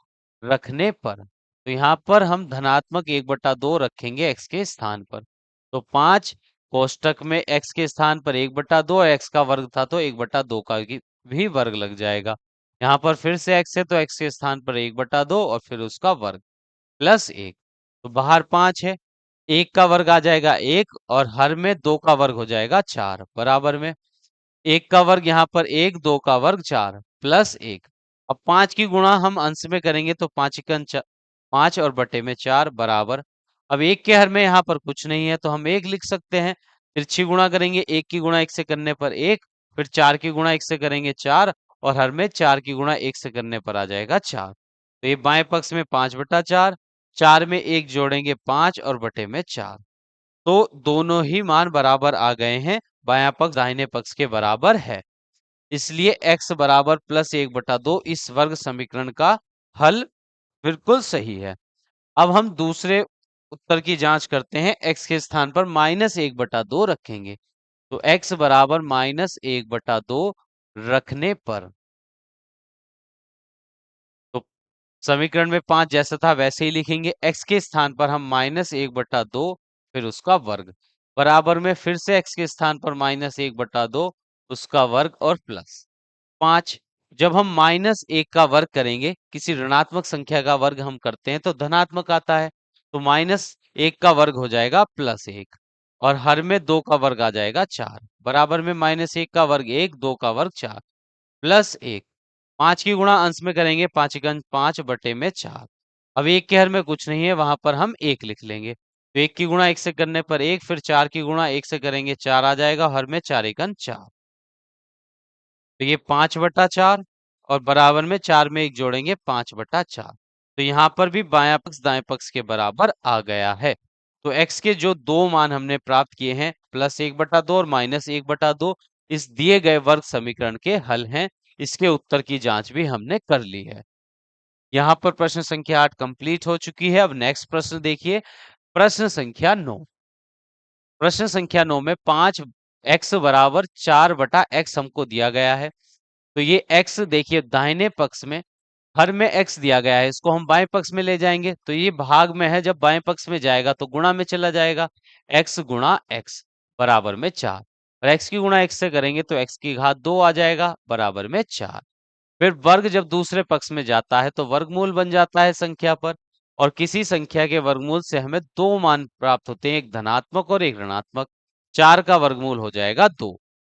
रखने पर, तो यहाँ पर हम धनात्मक 1/2 रखेंगे x के स्थान पर। तो 5 कोष्टक में x के स्थान पर 1/2 और x का वर्ग था तो 1/2 का भी वर्ग लग जाएगा। यहाँ पर फिर से x है तो x के स्थान पर 1/2 और फिर उसका वर्ग प्लस 1। तो बाहर 5 है, 1 का वर्ग आ जाएगा 1 और हर में 2 का वर्ग हो जाएगा 4 बराबर में 1 का वर्ग यहाँ पर 1, 2 का वर्ग 4 प्लस 1। अब 5 की गुणा हम अंश में करेंगे तो 5 एकन 5 और बटे में 4 बराबर। अब 1 के हर में यहाँ पर कुछ नहीं है तो हम 1 लिख सकते हैं। तिरछी गुणा करेंगे, 1 की गुणा 1 से करने पर 1, फिर 4 की गुणा 1 से करेंगे 4 और हर में 4 की गुणा 1 से करने पर आ जाएगा 4। तो ये बाएं पक्ष में 5/4, 4 में 1 जोड़ेंगे 5 और बटे में 4। तो दोनों ही मान बराबर आ गए हैं, बायां पक्ष दाहिने पक्ष के बराबर है। इसलिए x बराबर प्लस 1/2 इस वर्ग समीकरण का हल बिल्कुल सही है। अब हम दूसरे उत्तर की जांच करते हैं। x के स्थान पर -1/2 रखेंगे। तो x बराबर -1/2 रखने पर, तो समीकरण में 5 जैसा था वैसे ही लिखेंगे। x के स्थान पर हम -1/2 फिर उसका वर्ग बराबर में फिर से x के स्थान पर -1/2 उसका वर्ग और प्लस 5। जब हम -1 का वर्ग करेंगे, किसी ऋणात्मक संख्या का वर्ग हम करते हैं तो धनात्मक आता है। तो -1 का वर्ग हो जाएगा +1 और हर में 2 का वर्ग आ जाएगा 4 बराबर में -1 का वर्ग 1, 2 का वर्ग 4 प्लस 1। 5 की गुणा अंश में करेंगे, 5 एकम 5 बटे में 4। अब 1 के हर में कुछ नहीं है, वहां पर हम 1 लिख लेंगे। तो 1 की गुणा 1 से करने पर 1, फिर 4 की गुणा 1 से करेंगे 4 आ जाएगा, हर में 4 एकम 4। तो ये 5/4 और बराबर में 4 में 1 जोड़ेंगे 5/4। तो यहाँ पर भी बायां पक्ष दाएं पक्ष के बराबर आ गया है। तो x के जो दो मान हमने प्राप्त किए हैं +1/2 और -1/2 इस दिए गए वर्ग समीकरण के हल हैं। इसके उत्तर की जांच भी हमने कर ली है। यहाँ पर प्रश्न संख्या 8 कंप्लीट हो चुकी है। अब नेक्स्ट प्रश्न देखिए, प्रश्न संख्या 9। प्रश्न संख्या 9 में 5x बराबर 4/x हमको दिया गया है। तो ये x देखिए दाहिने पक्ष में हर में x दिया गया है, इसको हम बाएं पक्ष में ले जाएंगे तो ये भाग में है, जब बाएं पक्ष में जाएगा तो गुणा में चला जाएगा। x गुणा x बराबर में 4 और x की गुणा x से करेंगे तो x की घात 2 आ जाएगा बराबर में 4। फिर वर्ग जब दूसरे पक्ष में जाता है तो वर्गमूल बन जाता है संख्या पर, और किसी संख्या के वर्गमूल से हमें दो मान प्राप्त होते हैं, एक धनात्मक और एक ऋणात्मक। 4 का वर्गमूल हो जाएगा 2।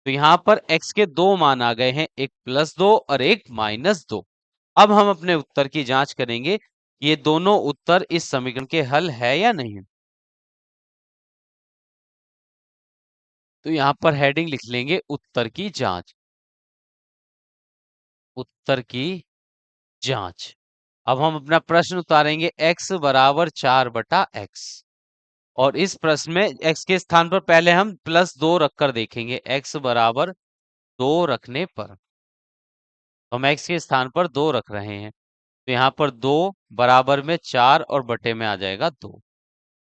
तो यहाँ पर x के दो मान आ गए हैं, एक +2 और एक -2। अब हम अपने उत्तर की जांच करेंगे, ये दोनों उत्तर इस समीकरण के हल है या नहीं। तो यहाँ पर हेडिंग लिख लेंगे उत्तर की जांच। उत्तर की जांच। अब हम अपना प्रश्न उतारेंगे, x बराबर 4/x। और इस प्रश्न में x के स्थान पर पहले हम +2 रखकर देखेंगे। x बराबर 2 रखने पर, तो हम x के स्थान पर 2 रख रहे हैं। तो यहाँ पर 2 बराबर में 4 और बटे में आ जाएगा 2।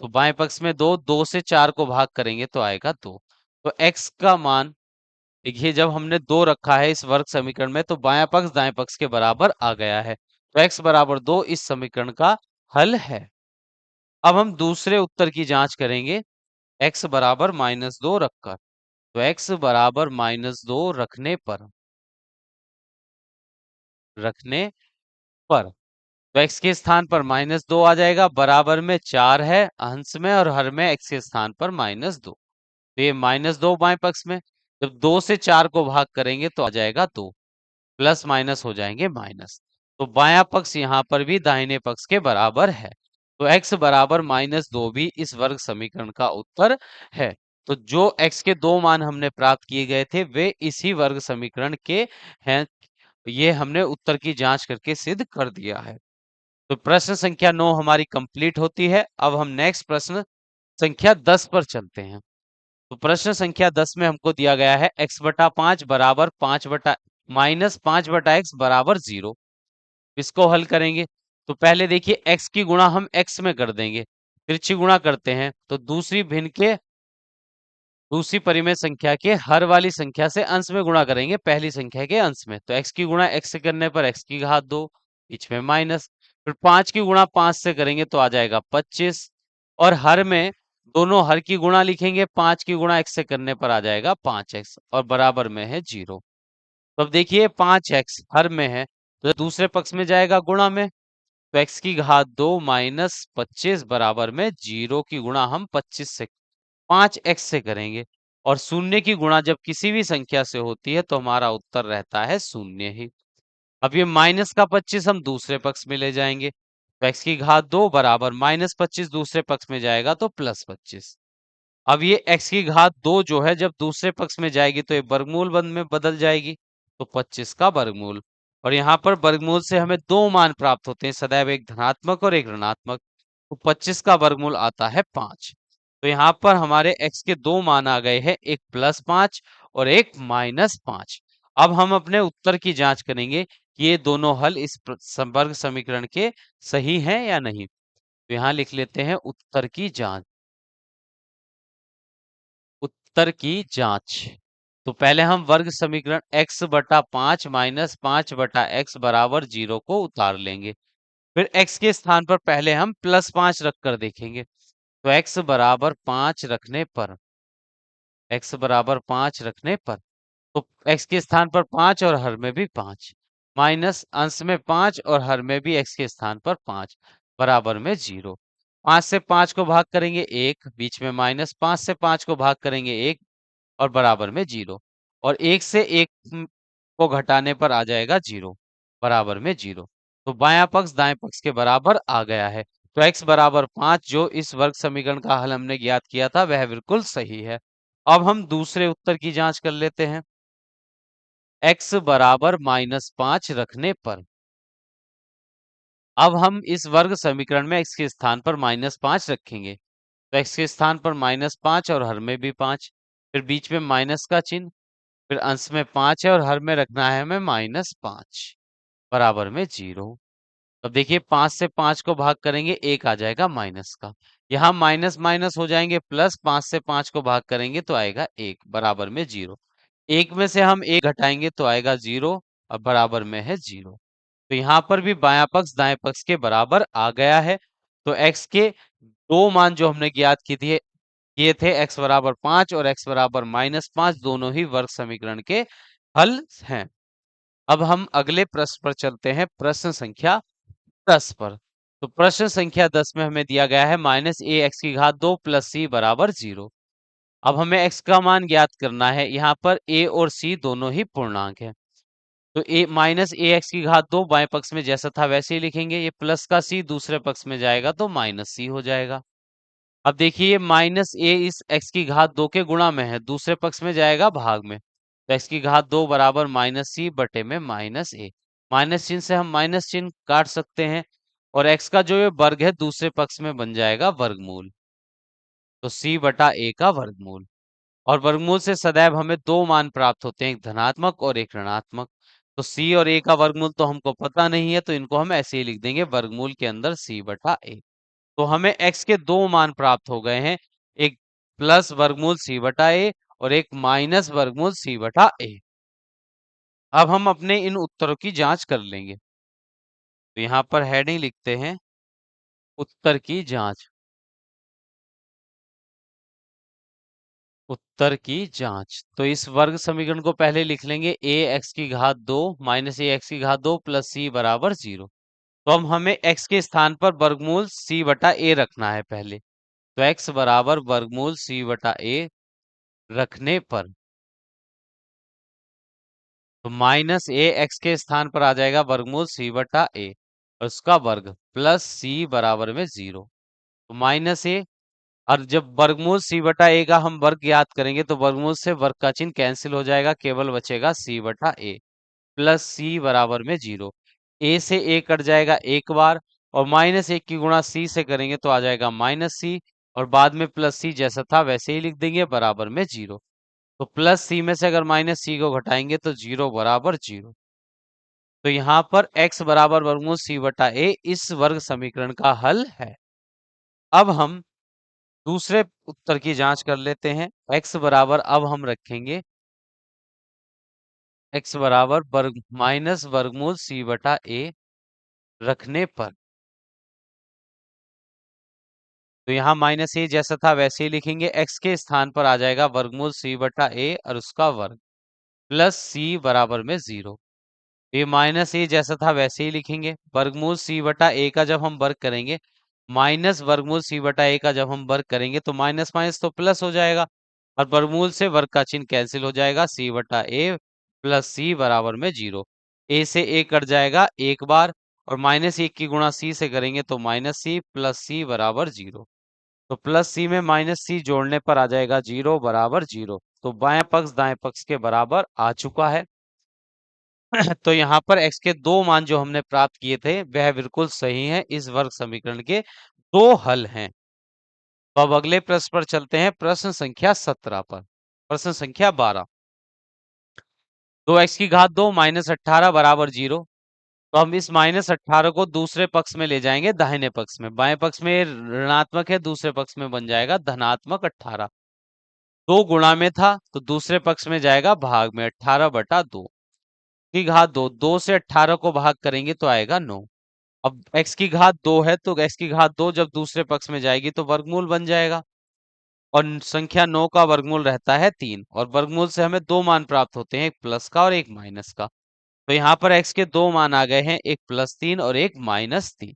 तो बाएं पक्ष में 2, 2 से 4 को भाग करेंगे तो आएगा 2। तो x का मान देखिए, जब हमने 2 रखा है इस वर्ग समीकरण में तो बायां पक्ष दाएं पक्ष के बराबर आ गया है। तो x बराबर 2 इस समीकरण का हल है। अब हम दूसरे उत्तर की जांच करेंगे, x बराबर -2 रखकर। तो x बराबर -2 रखने पर, तो x के स्थान पर -2 आ जाएगा बराबर में 4 है अंश में और हर में x के स्थान पर -2। तो ये -2 बाएं पक्ष में, जब 2 से 4 को भाग करेंगे तो आ जाएगा 2, प्लस माइनस हो जाएंगे माइनस। तो बायां पक्ष यहाँ पर भी दाहिने पक्ष के बराबर है। तो x बराबर -2 भी इस वर्ग समीकरण का उत्तर है। तो जो x के दो मान हमने प्राप्त किए गए थे वे इसी वर्ग समीकरण के हैं। ये हमने उत्तर की जांच करके सिद्ध कर दिया है। तो प्रश्न संख्या 9 हमारी कंप्लीट होती है। अब हम नेक्स्ट प्रश्न संख्या 10 पर चलते हैं। तो प्रश्न संख्या 10 में हमको दिया गया है x/5 बराबर 5 बटा -5/x बराबर 0। इसको हल करेंगे तो पहले देखिए x की गुणा हम x में कर देंगे, तिरछी गुणा करते हैं तो दूसरी भिन्न के दूसरी परिमेय संख्या के हर वाली संख्या से अंश में गुणा करेंगे पहली संख्या के अंश में। तो x की गुणा x से करने पर x की घात 2, बीच में माइनस, फिर 5 की गुणा 5 से करेंगे तो आ जाएगा 25, और हर में दोनों हर की गुणा लिखेंगे, 5 की गुणा x से करने पर आ जाएगा 5x, और बराबर में है 0। तो अब देखिए 5x हर में है तो दूसरे पक्ष में जाएगा गुणा में, तो x की घात 2 माइनस 25 बराबर में 0 की गुणा हम 25 से 5x से करेंगे, और शून्य की गुणा जब किसी भी संख्या से होती है तो हमारा उत्तर रहता है शून्य ही। अब ये माइनस का 25 हम दूसरे पक्ष में ले जाएंगे, तो x की घात 2 बराबर माइनस 25 दूसरे पक्ष में जाएगा तो प्लस 25। अब ये x की घात 2 जो है जब दूसरे पक्ष में जाएगी तो ये वर्गमूल बंद में बदल जाएगी, तो 25 का वर्गमूल। और यहाँ पर वर्गमूल से हमें दो मान प्राप्त होते हैं सदैव, एक धनात्मक और एक ऋणात्मक। तो 25 का वर्गमूल आता है 5। तो यहाँ पर हमारे x के दो मान आ गए हैं, एक +5 और एक -5। अब हम अपने उत्तर की जांच करेंगे कि ये दोनों हल इस वर्ग समीकरण के सही हैं या नहीं। तो यहाँ लिख लेते हैं उत्तर की जांच। उत्तर की जांच। तो पहले हम वर्ग समीकरण x बटा 5 माइनस 5 बटा x बराबर 0 को उतार लेंगे। फिर x के स्थान पर पहले हम +5 रखकर देखेंगे, तो x बराबर 5 रखने पर तो x के स्थान पर 5 और हर में भी 5, माइनस अंश में 5 और हर में भी x के स्थान पर 5, बराबर में 0। 5 से 5 को भाग करेंगे 1, बीच में माइनस, 5 से 5 को भाग करेंगे 1 और बराबर में 0, और 1 से 1 को घटाने पर आ जाएगा 0, बराबर में 0। तो बायां पक्ष दाएं पक्ष के बराबर आ गया है। तो x बराबर 5 जो इस वर्ग समीकरण का हल हमने ज्ञात किया था वह बिल्कुल सही है। अब हम दूसरे उत्तर की जांच कर लेते हैं। x बराबर -5 रखने पर, अब हम इस वर्ग समीकरण में x के स्थान पर -5 रखेंगे, तो x के स्थान पर -5 और हर में भी 5, फिर बीच में माइनस का चिन्ह, फिर अंश में 5 है और हर में रखना है हमें -5, बराबर में 0। अब देखिए 5 से 5 को भाग करेंगे 1 आ जाएगा माइनस का, यहाँ माइनस माइनस हो जाएंगे प्लस, 5 से 5 को भाग करेंगे तो आएगा 1, बराबर में 0। 1 में से हम 1 घटाएंगे तो आएगा 0 और बराबर में है 0। तो यहाँ पर भी बायां पक्ष दाएं पक्ष के बराबर आ गया है। तो x के दो मान जो हमने ज्ञात किए थे, x बराबर 5 और x बराबर -5, दोनों ही वर्ग समीकरण के हल हैं। अब हम अगले प्रश्न पर चलते हैं, प्रश्न संख्या 10 पर। तो प्रश्न संख्या 10 में हमें दिया गया है -a x की घात 2 प्लस c बराबर 0। अब हमें x का मान ज्ञात करना है। यहाँ पर a और c दोनों ही पूर्णांक है, तो -ax की घात 2 बाएं पक्ष में जैसा था वैसे ही लिखेंगे, ये प्लस का c दूसरे पक्ष में जाएगा तो -c हो जाएगा। अब देखिए -a इस x की घात 2 के गुणा में है, दूसरे पक्ष में जाएगा भाग में, तो x की घात 2 बराबर -c बटे में -a। माइनस चिन्ह से हम माइनस चिन्ह काट सकते हैं, और x का जो ये वर्ग है दूसरे पक्ष में बन जाएगा वर्गमूल, तो c बटा a का वर्गमूल। और वर्गमूल से सदैव हमें दो मान प्राप्त होते हैं, एक धनात्मक और एक ऋणात्मक। तो c और a का वर्गमूल तो हमको पता नहीं है, तो इनको हम ऐसे ही लिख देंगे वर्गमूल के अंदर c बटा a। तो हमें x के दो मान प्राप्त हो गए हैं, एक प्लस वर्गमूल c बटा a और एक माइनस वर्गमूल c बटा a। अब हम अपने इन उत्तरों की जांच कर लेंगे। तो यहाँ पर हेडिंग लिखते हैं उत्तर की जांच। उत्तर की जांच। तो इस वर्ग समीकरण को पहले लिख लेंगे, a x की घात 2 माइनस a x की घात 2 प्लस c बराबर 0। तो अब हमें x के स्थान पर वर्गमूल c बटा a रखना है पहले, तो x बराबर वर्गमूल c बटा a रखने पर, तो माइनस a x के स्थान पर आ जाएगा वर्गमूल c बटा a और उसका वर्ग प्लस c बराबर में 0। तो माइनस a, और जब वर्गमूल c बटा a का हम वर्ग याद करेंगे तो वर्गमूल से वर्ग का चिन्ह कैंसिल हो जाएगा, केवल बचेगा c बटा a प्लस c बराबर में 0। a से a कट जाएगा एक बार, और -1 की गुणा c से करेंगे तो आ जाएगा -c, और बाद में प्लस c जैसा था वैसे ही लिख देंगे, बराबर में 0। तो प्लस c में से अगर -c को घटाएंगे तो 0 बराबर 0। तो यहाँ पर x बराबर वर्गमूल c बटा a इस वर्ग समीकरण का हल है। अब हम दूसरे उत्तर की जांच कर लेते हैं। x बराबर अब हम रखेंगे x बराबर वर्ग माइनस वर्गमूल c बटा a रखने पर, तो यहाँ माइनस ए जैसा था वैसे ही लिखेंगे। x के स्थान पर आ जाएगा वर्गमूल c बटा a और उसका वर्ग प्लस c बराबर में 0। ये माइनस ए जैसा था वैसे ही लिखेंगे। वर्गमूल c बटा a का जब हम वर्ग करेंगे, माइनस वर्गमूल c बटा a का जब हम वर्ग करेंगे तो माइनस माइनस तो प्लस हो जाएगा और वर्गमूल से वर्ग का चिन्ह कैंसिल हो जाएगा। c बटा a प्लस c बराबर में 0। a से a कट जाएगा एक बार और माइनस 1 की गुणा c से करेंगे तो माइनस c प्लस c बराबर 0। तो प्लस सी में माइनस सी जोड़ने पर आ जाएगा 0 बराबर 0। तो बाएं पक्ष दाएं पक्ष के बराबर आ चुका है। तो यहाँ पर x के दो मान जो हमने प्राप्त किए थे वह बिल्कुल सही हैं। इस वर्ग समीकरण के दो हल हैं। तो अब अगले प्रश्न पर चलते हैं, प्रश्न संख्या 17 पर। प्रश्न संख्या 12, 2x की घात 2 माइनस 18 बराबर 0। तो हम इस माइनस 18 को दूसरे पक्ष में ले जाएंगे, दाहिने पक्ष में। बाएं पक्ष में ऋणात्मक है, दूसरे पक्ष में बन जाएगा धनात्मक 18। दो गुणा में था तो दूसरे पक्ष में जाएगा भाग में, 18 बटा 2 की घात 2। 2 से 18 को भाग करेंगे तो आएगा 9। अब x की घात 2 है तो x की घात 2 जब दूसरे पक्ष में जाएगी तो वर्गमूल बन जाएगा और संख्या 9 का वर्गमूल रहता है 3 और वर्गमूल से हमें दो मान प्राप्त होते हैं, एक प्लस का और एक माइनस का। तो यहाँ पर x के दो मान आ गए हैं, एक प्लस 3 और एक माइनस 3।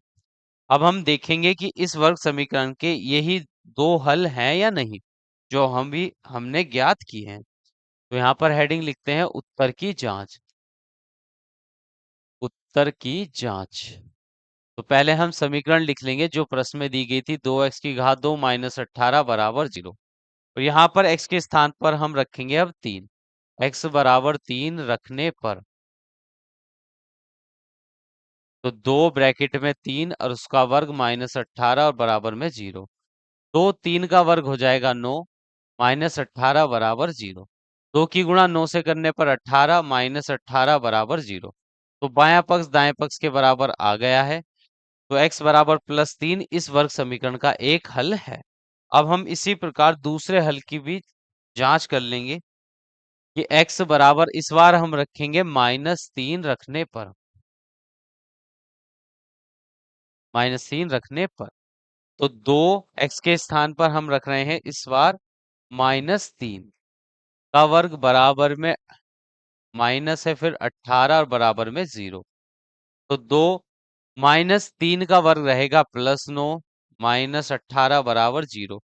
अब हम देखेंगे कि इस वर्ग समीकरण के यही दो हल हैं या नहीं, जो हमने ज्ञात किए हैं। तो यहाँ पर हेडिंग लिखते हैं उत्तर की जांच। उत्तर की जांच। तो पहले हम समीकरण लिख लेंगे जो प्रश्न में दी गई थी, 2x की घात 2 माइनस 18 बराबर 0। और यहाँ पर x के स्थान पर हम रखेंगे अब 3। x बराबर 3 रखने पर, तो 2 ब्रैकेट में 3 और उसका वर्ग माइनस 18 और बराबर में 0। 2 3 का वर्ग हो जाएगा 9 माइनस 18 बराबर 0। 2 की गुणा 9 से करने पर 18 माइनस 18 बराबर 0। तो बायां पक्ष दाएं पक्ष के बराबर आ गया है। तो x बराबर प्लस 3 इस वर्ग समीकरण का एक हल है। अब हम इसी प्रकार दूसरे हल की भी जांच कर लेंगे कि x बराबर इस बार हम रखेंगे -3 रखने पर, -3 रखने पर, तो 2 x के स्थान पर हम रख रहे हैं इस बार -3 का वर्ग बराबर में माइनस है, फिर 18 और बराबर में 0। तो 2 -3 का वर्ग रहेगा +9 माइनस 18 बराबर 0।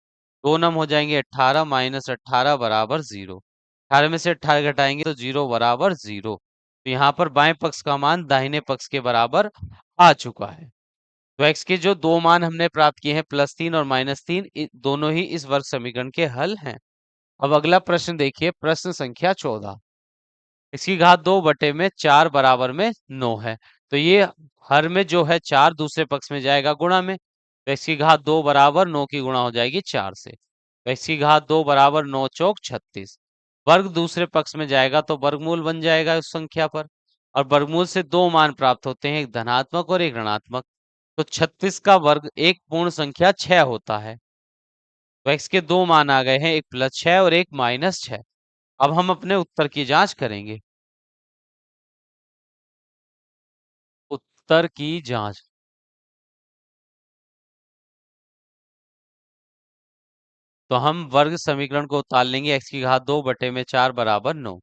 दो नम हो जाएंगे 18 माइनस 18 बराबर 0। 18 में से 18 घटाएंगे तो 0 बराबर 0। तो यहाँ पर बाएं पक्ष का मान दाहिने पक्ष के बराबर आ चुका है। तो x के जो दो मान हमने प्राप्त किए हैं +3 और -3, दोनों ही इस वर्ग समीकरण के हल हैं। अब अगला प्रश्न देखिए, प्रश्न संख्या 14। इसकी घात 2 बटे में 4 बराबर में 9 है। तो ये हर में जो है 4 दूसरे पक्ष में जाएगा गुणा में, तो इसकी घात 2 बराबर 9 की गुणा हो जाएगी 4 से। तो इसकी घात 2 बराबर 9 चौक 36। वर्ग दूसरे पक्ष में जाएगा तो वर्गमूल बन जाएगा उस संख्या पर और वर्गमूल से दो मान प्राप्त होते हैं, एक धनात्मक और एक ऋणात्मक। तो 36 का वर्ग एक पूर्ण संख्या 6 होता है। तो x के दो मान आ गए हैं, एक +6 और एक -6। अब हम अपने उत्तर की जांच करेंगे। उत्तर की जांच। तो हम वर्ग समीकरण को उतार लेंगे, x की घात 2 बटे में 4 बराबर 9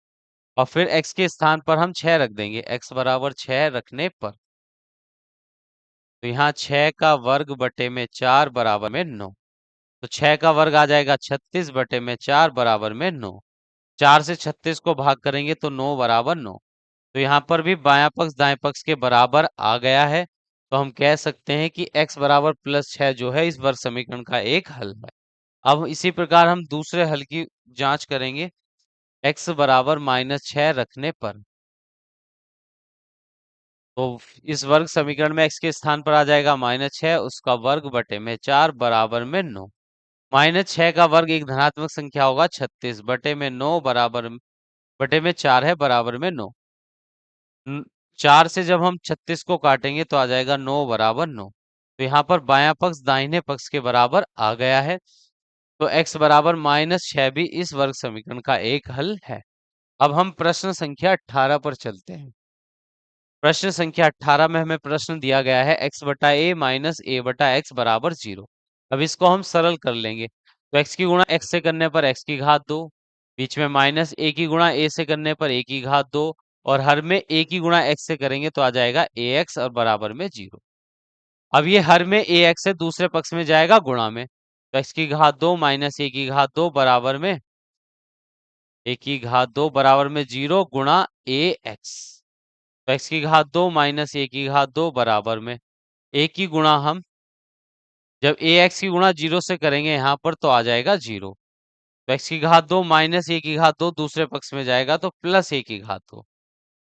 और फिर x के स्थान पर हम 6 रख देंगे। x बराबर 6 रखने पर, तो यहाँ 6 का वर्ग बटे में 4 बराबर में 9। तो 6 का वर्ग आ जाएगा 36 बटे में 4 बराबर में 9। 4 से 36 को भाग करेंगे तो 9 बराबर 9। तो यहाँ पर भी बायां पक्ष दाएं पक्ष के बराबर आ गया है। तो हम कह सकते हैं कि x बराबर +6 जो है इस वर्ग समीकरण का एक हल है। अब इसी प्रकार हम दूसरे हल की जांच करेंगे, x बराबर -6 रखने पर। तो इस वर्ग समीकरण में x के स्थान पर आ जाएगा -6, उसका वर्ग बटे में 4 बराबर में 9। -6 का वर्ग एक धनात्मक संख्या होगा, 36 बटे में 9 बराबर बटे में 4 है बराबर में 9। 4 से जब हम 36 को काटेंगे तो आ जाएगा 9 बराबर 9। तो यहाँ पर बायां पक्ष दाहिने पक्ष के बराबर आ गया है। तो x बराबर -6 भी इस वर्ग समीकरण का एक हल है। अब हम प्रश्न संख्या 18 पर चलते हैं। प्रश्न संख्या 18 में हमें प्रश्न दिया गया है x बटा ए माइनस ए बटा एक्स बराबर 0। अब इसको हम सरल कर लेंगे। तो x की गुणा x से करने पर x की घात 2, बीच में माइनस ए की गुणा ए से करने पर ए की घात 2, और हर में ए की गुणा x से करेंगे तो आ जाएगा ax और बराबर में 0। अब ये हर में ax से दूसरे पक्ष में जाएगा गुणा में, तो x की घात 2 माइनस ए की घात 2 बराबर में ए की घात 2 बराबर में 0 गुणा ax। तो x की घात 2 माइनस ए की घात 2 बराबर में ए की गुणा हम जब ax की गुणा 0 से करेंगे यहाँ पर तो आ जाएगा 0। तो x की घात 2 माइनस ए की घात 2 दूसरे पक्ष में जाएगा तो प्लस ए की घात 2।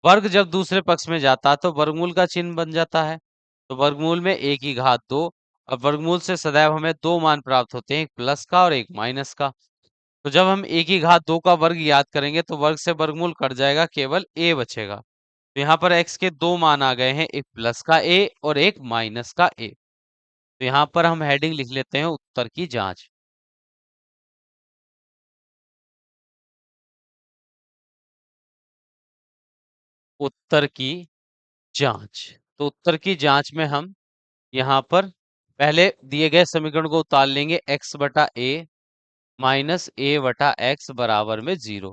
वर्ग जब दूसरे पक्ष में जाता है तो वर्गमूल का चिन्ह बन जाता है। तो वर्गमूल में ए की घात 2। अब वर्गमूल से सदैव हमें दो मान प्राप्त होते हैं, एक प्लस का और एक माइनस का। तो जब हम ए की घात 2 का वर्ग याद करेंगे तो वर्ग से वर्गमूल कट जाएगा, केवल ए बचेगा। तो यहाँ पर x के दो मान आ गए हैं, एक प्लस का ए और एक माइनस का ए। तो यहाँ पर हम हेडिंग लिख लेते हैं उत्तर की जांच। उत्तर की जांच। तो उत्तर की जांच में हम यहाँ पर पहले दिए गए समीकरण को उतार लेंगे, x बटा ए माइनस ए बटा एक्स बराबर में 0।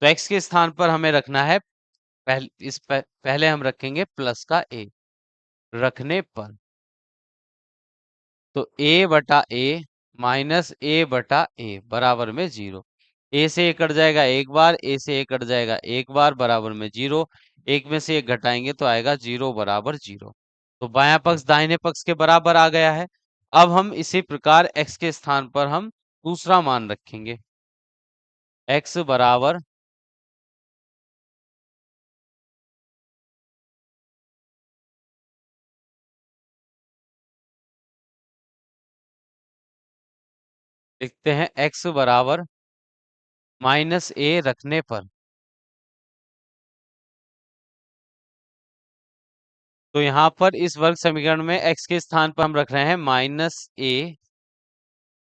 तो x के स्थान पर हमें रखना है पहले हम रखेंगे प्लस का ए। रखने पर तो a बटा ए माइनस ए बटा ए बराबर में 0। ए से ए कट जाएगा एक बार, ए से ए कट जाएगा एक बार, बराबर में 0। एक में से एक घटाएंगे तो आएगा 0 बराबर 0। तो बायां पक्ष दाहिने पक्ष के बराबर आ गया है। अब हम इसी प्रकार x के स्थान पर हम दूसरा मान रखेंगे, x बराबर लिखते हैं x बराबर माइनस ए रखने पर। तो यहाँ पर इस वर्ग समीकरण में x के स्थान पर हम रख रहे हैं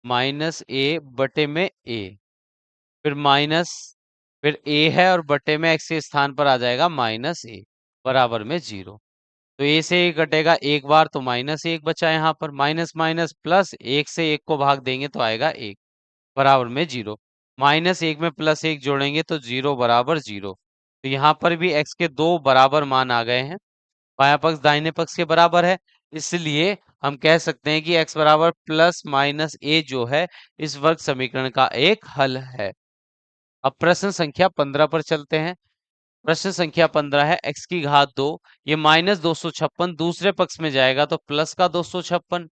माइनस ए बटे में ए, फिर माइनस, फिर ए है और बटे में x के स्थान पर आ जाएगा माइनस ए बराबर में 0। तो ए से एक कटेगा एक बार तो माइनस एक बचा, यहाँ पर माइनस माइनस प्लस, एक से एक को भाग देंगे तो आएगा एक बराबर में 0। माइनस एक में प्लस एक जोड़ेंगे तो 0 बराबर 0। तो यहाँ पर भी x के दो बराबर मान आ गए हैं, बायां पक्ष दाहिने पक्ष के बराबर है, इसलिए हम कह सकते हैं कि x बराबर प्लस माइनस ए जो है इस वर्ग समीकरण का एक हल है। अब प्रश्न संख्या 15 पर चलते हैं। प्रश्न संख्या 15 है x की घात 2, ये माइनस 256 दूसरे पक्ष में जाएगा तो प्लस का 256,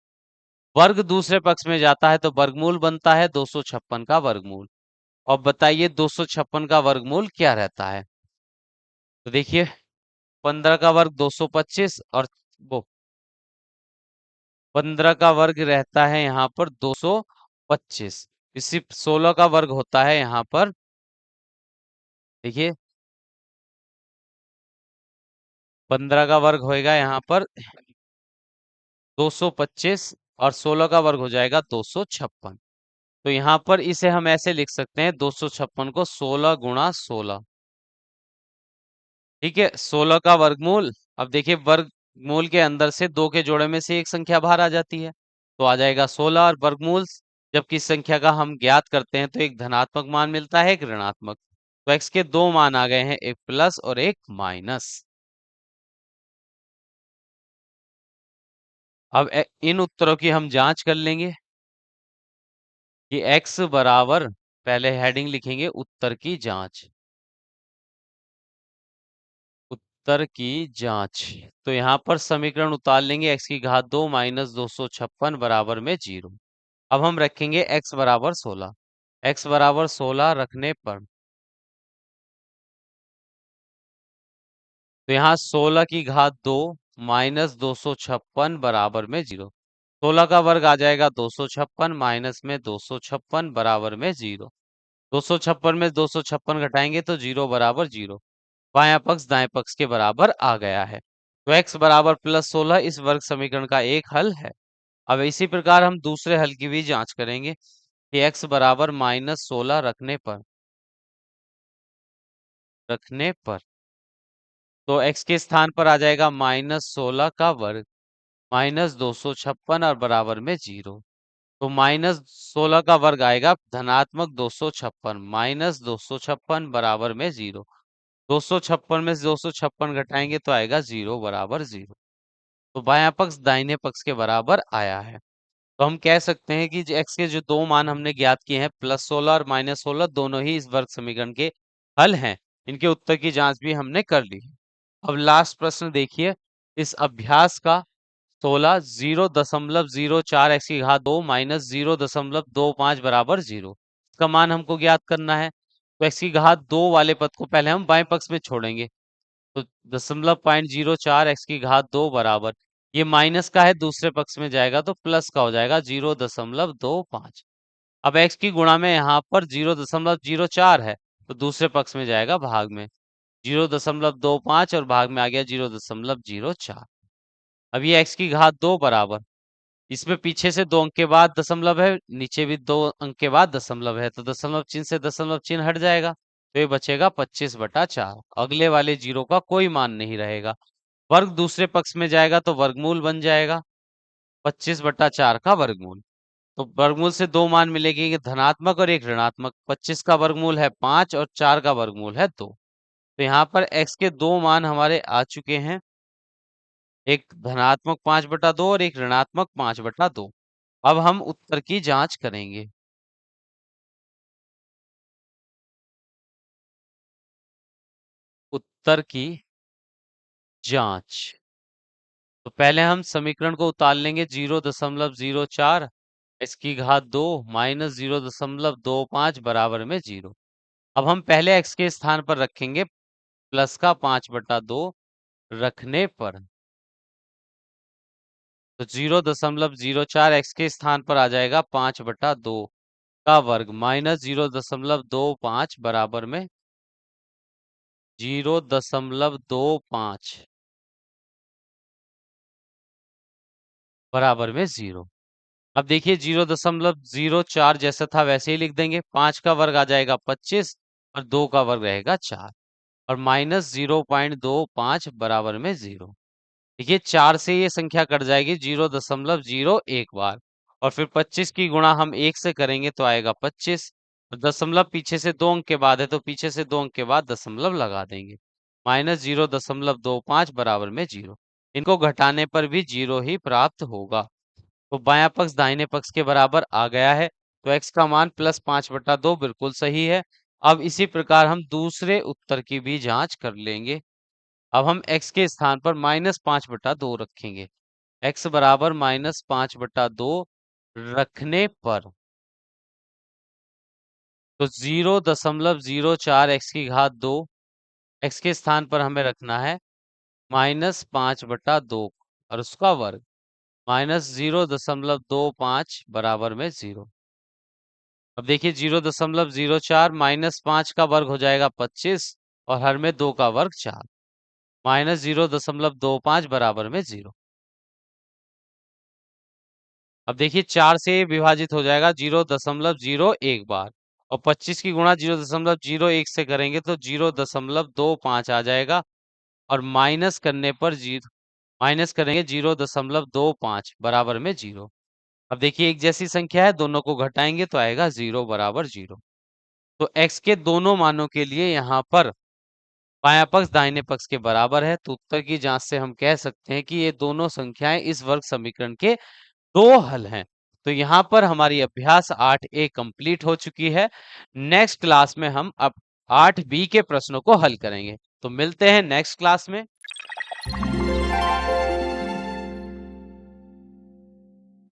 वर्ग दूसरे पक्ष में जाता है तो वर्गमूल बनता है 256 का वर्गमूल। अब बताइए 256 का वर्गमूल क्या रहता है। तो देखिए 15 का वर्ग 225 और वो 15 का वर्ग रहता है यहाँ पर 225। इसी 16 का वर्ग होता है यहाँ पर, देखिए 15 का वर्ग होएगा यहाँ पर 225 और 16 का वर्ग हो जाएगा 256। तो यहाँ पर इसे हम ऐसे लिख सकते हैं 256 को 16 गुणा 16। ठीक है, 16 का वर्गमूल। अब देखिए वर्गमूल के अंदर से दो के जोड़े में से एक संख्या बाहर आ जाती है तो आ जाएगा 16, और वर्गमूल जब किस संख्या का हम ज्ञात करते हैं तो एक धनात्मक मान मिलता है, एक ऋणात्मक। तो x के दो मान आ गए हैं, एक प्लस और एक माइनस। अब इन उत्तरों की हम जांच कर लेंगे कि x बराबर, पहले हेडिंग लिखेंगे उत्तर की जांच। उत्तर की जांच। तो यहाँ पर समीकरण उतार लेंगे, x की घात 2 माइनस 256 बराबर में 0। अब हम रखेंगे x बराबर 16। x बराबर 16 रखने पर तो यहाँ 16 की घात 2 माइनस 256 बराबर में 0। 16 का वर्ग आ जाएगा 256, माइनस में 256 बराबर में 0। 256 में 256 घटाएंगे तो 0 बराबर 0। बायां पक्ष दाएं पक्ष के बराबर आ गया है। तो x बराबर +16 इस वर्ग समीकरण का एक हल है। अब इसी प्रकार हम दूसरे हल की भी जांच करेंगे कि x बराबर -16 रखने पर तो x के स्थान पर आ जाएगा -16 का वर्ग -256 और बराबर में 0। तो -16 का वर्ग आएगा धनात्मक 256 -256 बराबर में 0। 256 में से 256 घटाएंगे तो आएगा 0 बराबर 0। तो बायां पक्ष दाहिने पक्ष के बराबर आया है। तो हम कह सकते हैं कि x के जो दो मान हमने ज्ञात किए हैं +16 और -16 दोनों ही इस वर्ग समीकरण के हल हैं। इनके उत्तर की जांच भी हमने कर ली है। अब लास्ट प्रश्न देखिए, इस अभ्यास का 16 0.04 x की घात 2 माइनस 0.25 बराबर 0 इसका मान हमको ज्ञात करना है। तो x की घात 2 वाले पद को पहले हम बाएं पक्ष में छोड़ेंगे। तो 0.04 x की घात 2 बराबर, ये माइनस का है दूसरे पक्ष में जाएगा तो प्लस का हो जाएगा 0.25। अब x की गुणा में यहाँ पर 0.04 है तो दूसरे पक्ष में जाएगा भाग में 0.25 और भाग में आ गया 0.04। अब ये x की घात 2 बराबर, इसमें पीछे से 2 अंक के बाद दशमलव है, नीचे भी 2 अंक के बाद दशमलव है, तो दशमलव चिन्ह से दशमलव चिन्ह हट जाएगा तो ये बचेगा 25/4। अगले वाले जीरो का कोई मान नहीं रहेगा। वर्ग दूसरे पक्ष में जाएगा तो वर्गमूल बन जाएगा 25/4 का वर्गमूल। तो वर्गमूल से दो मान मिलेंगे, एक धनात्मक और एक ऋणात्मक। 25 का वर्गमूल है 5 और 4 का वर्गमूल है 2। तो यहाँ पर x के दो मान हमारे आ चुके हैं, एक धनात्मक 5/2 और एक ऋणात्मक 5/2। अब हम उत्तर की जांच करेंगे। उत्तर की जांच, तो पहले हम समीकरण को उतार लेंगे 0.04 इसकी घात 2 माइनस 0.25 बराबर में 0। अब हम पहले x के स्थान पर रखेंगे प्लस का 5/2 रखने पर, तो 0.04 x के स्थान पर आ जाएगा 5/2 का वर्ग माइनस 0.25 बराबर में 0.25 बराबर में 0। अब देखिए 0.04 जैसा था वैसे ही लिख देंगे। 5 का वर्ग आ जाएगा 25 और 2 का वर्ग रहेगा 4 और माइनस 0.25 बराबर में 0। देखिए 4 से ये संख्या कट जाएगी 0.01 बार और फिर 25 की गुणा हम 1 से करेंगे तो आएगा 25 और दशमलव पीछे से 2 अंक के बाद है तो पीछे से 2 अंक के बाद दशमलव लगा देंगे। -0.25 बराबर में 0। इनको घटाने पर भी 0 ही प्राप्त होगा। तो बायां पक्ष दाहिने पक्ष के बराबर आ गया है। तो x का मान +5/2 बिल्कुल सही है। अब इसी प्रकार हम दूसरे उत्तर की भी जांच कर लेंगे। अब हम x के स्थान पर -5/2 रखेंगे। x बराबर -5/2 रखने पर, तो 0.04 x की घात 2 x के स्थान पर हमें रखना है -5/2 और उसका वर्ग -0.25 बराबर में 0। अब देखिए 0.04 -5 का वर्ग हो जाएगा 25 और हर में 2 का वर्ग 4 -0.25 बराबर में 0। अब देखिए 4 से विभाजित हो जाएगा 0.01 बार और 25 की गुणा 0.01 से करेंगे तो 0.25 आ जाएगा और माइनस करेंगे 0.25 बराबर में 0। अब देखिए एक जैसी संख्या है, दोनों को घटाएंगे तो आएगा 0 बराबर 0। तो x के दोनों मानों के लिए यहाँ पर बायां पक्ष दाहिने पक्ष के बराबर है। तो उत्तर की जांच से हम कह सकते हैं कि ये दोनों संख्याएं इस वर्ग समीकरण के दो हल हैं। तो यहाँ पर हमारी अभ्यास 8A कंप्लीट हो चुकी है। नेक्स्ट क्लास में हम अब 8B के प्रश्नों को हल करेंगे। तो मिलते हैं नेक्स्ट क्लास में।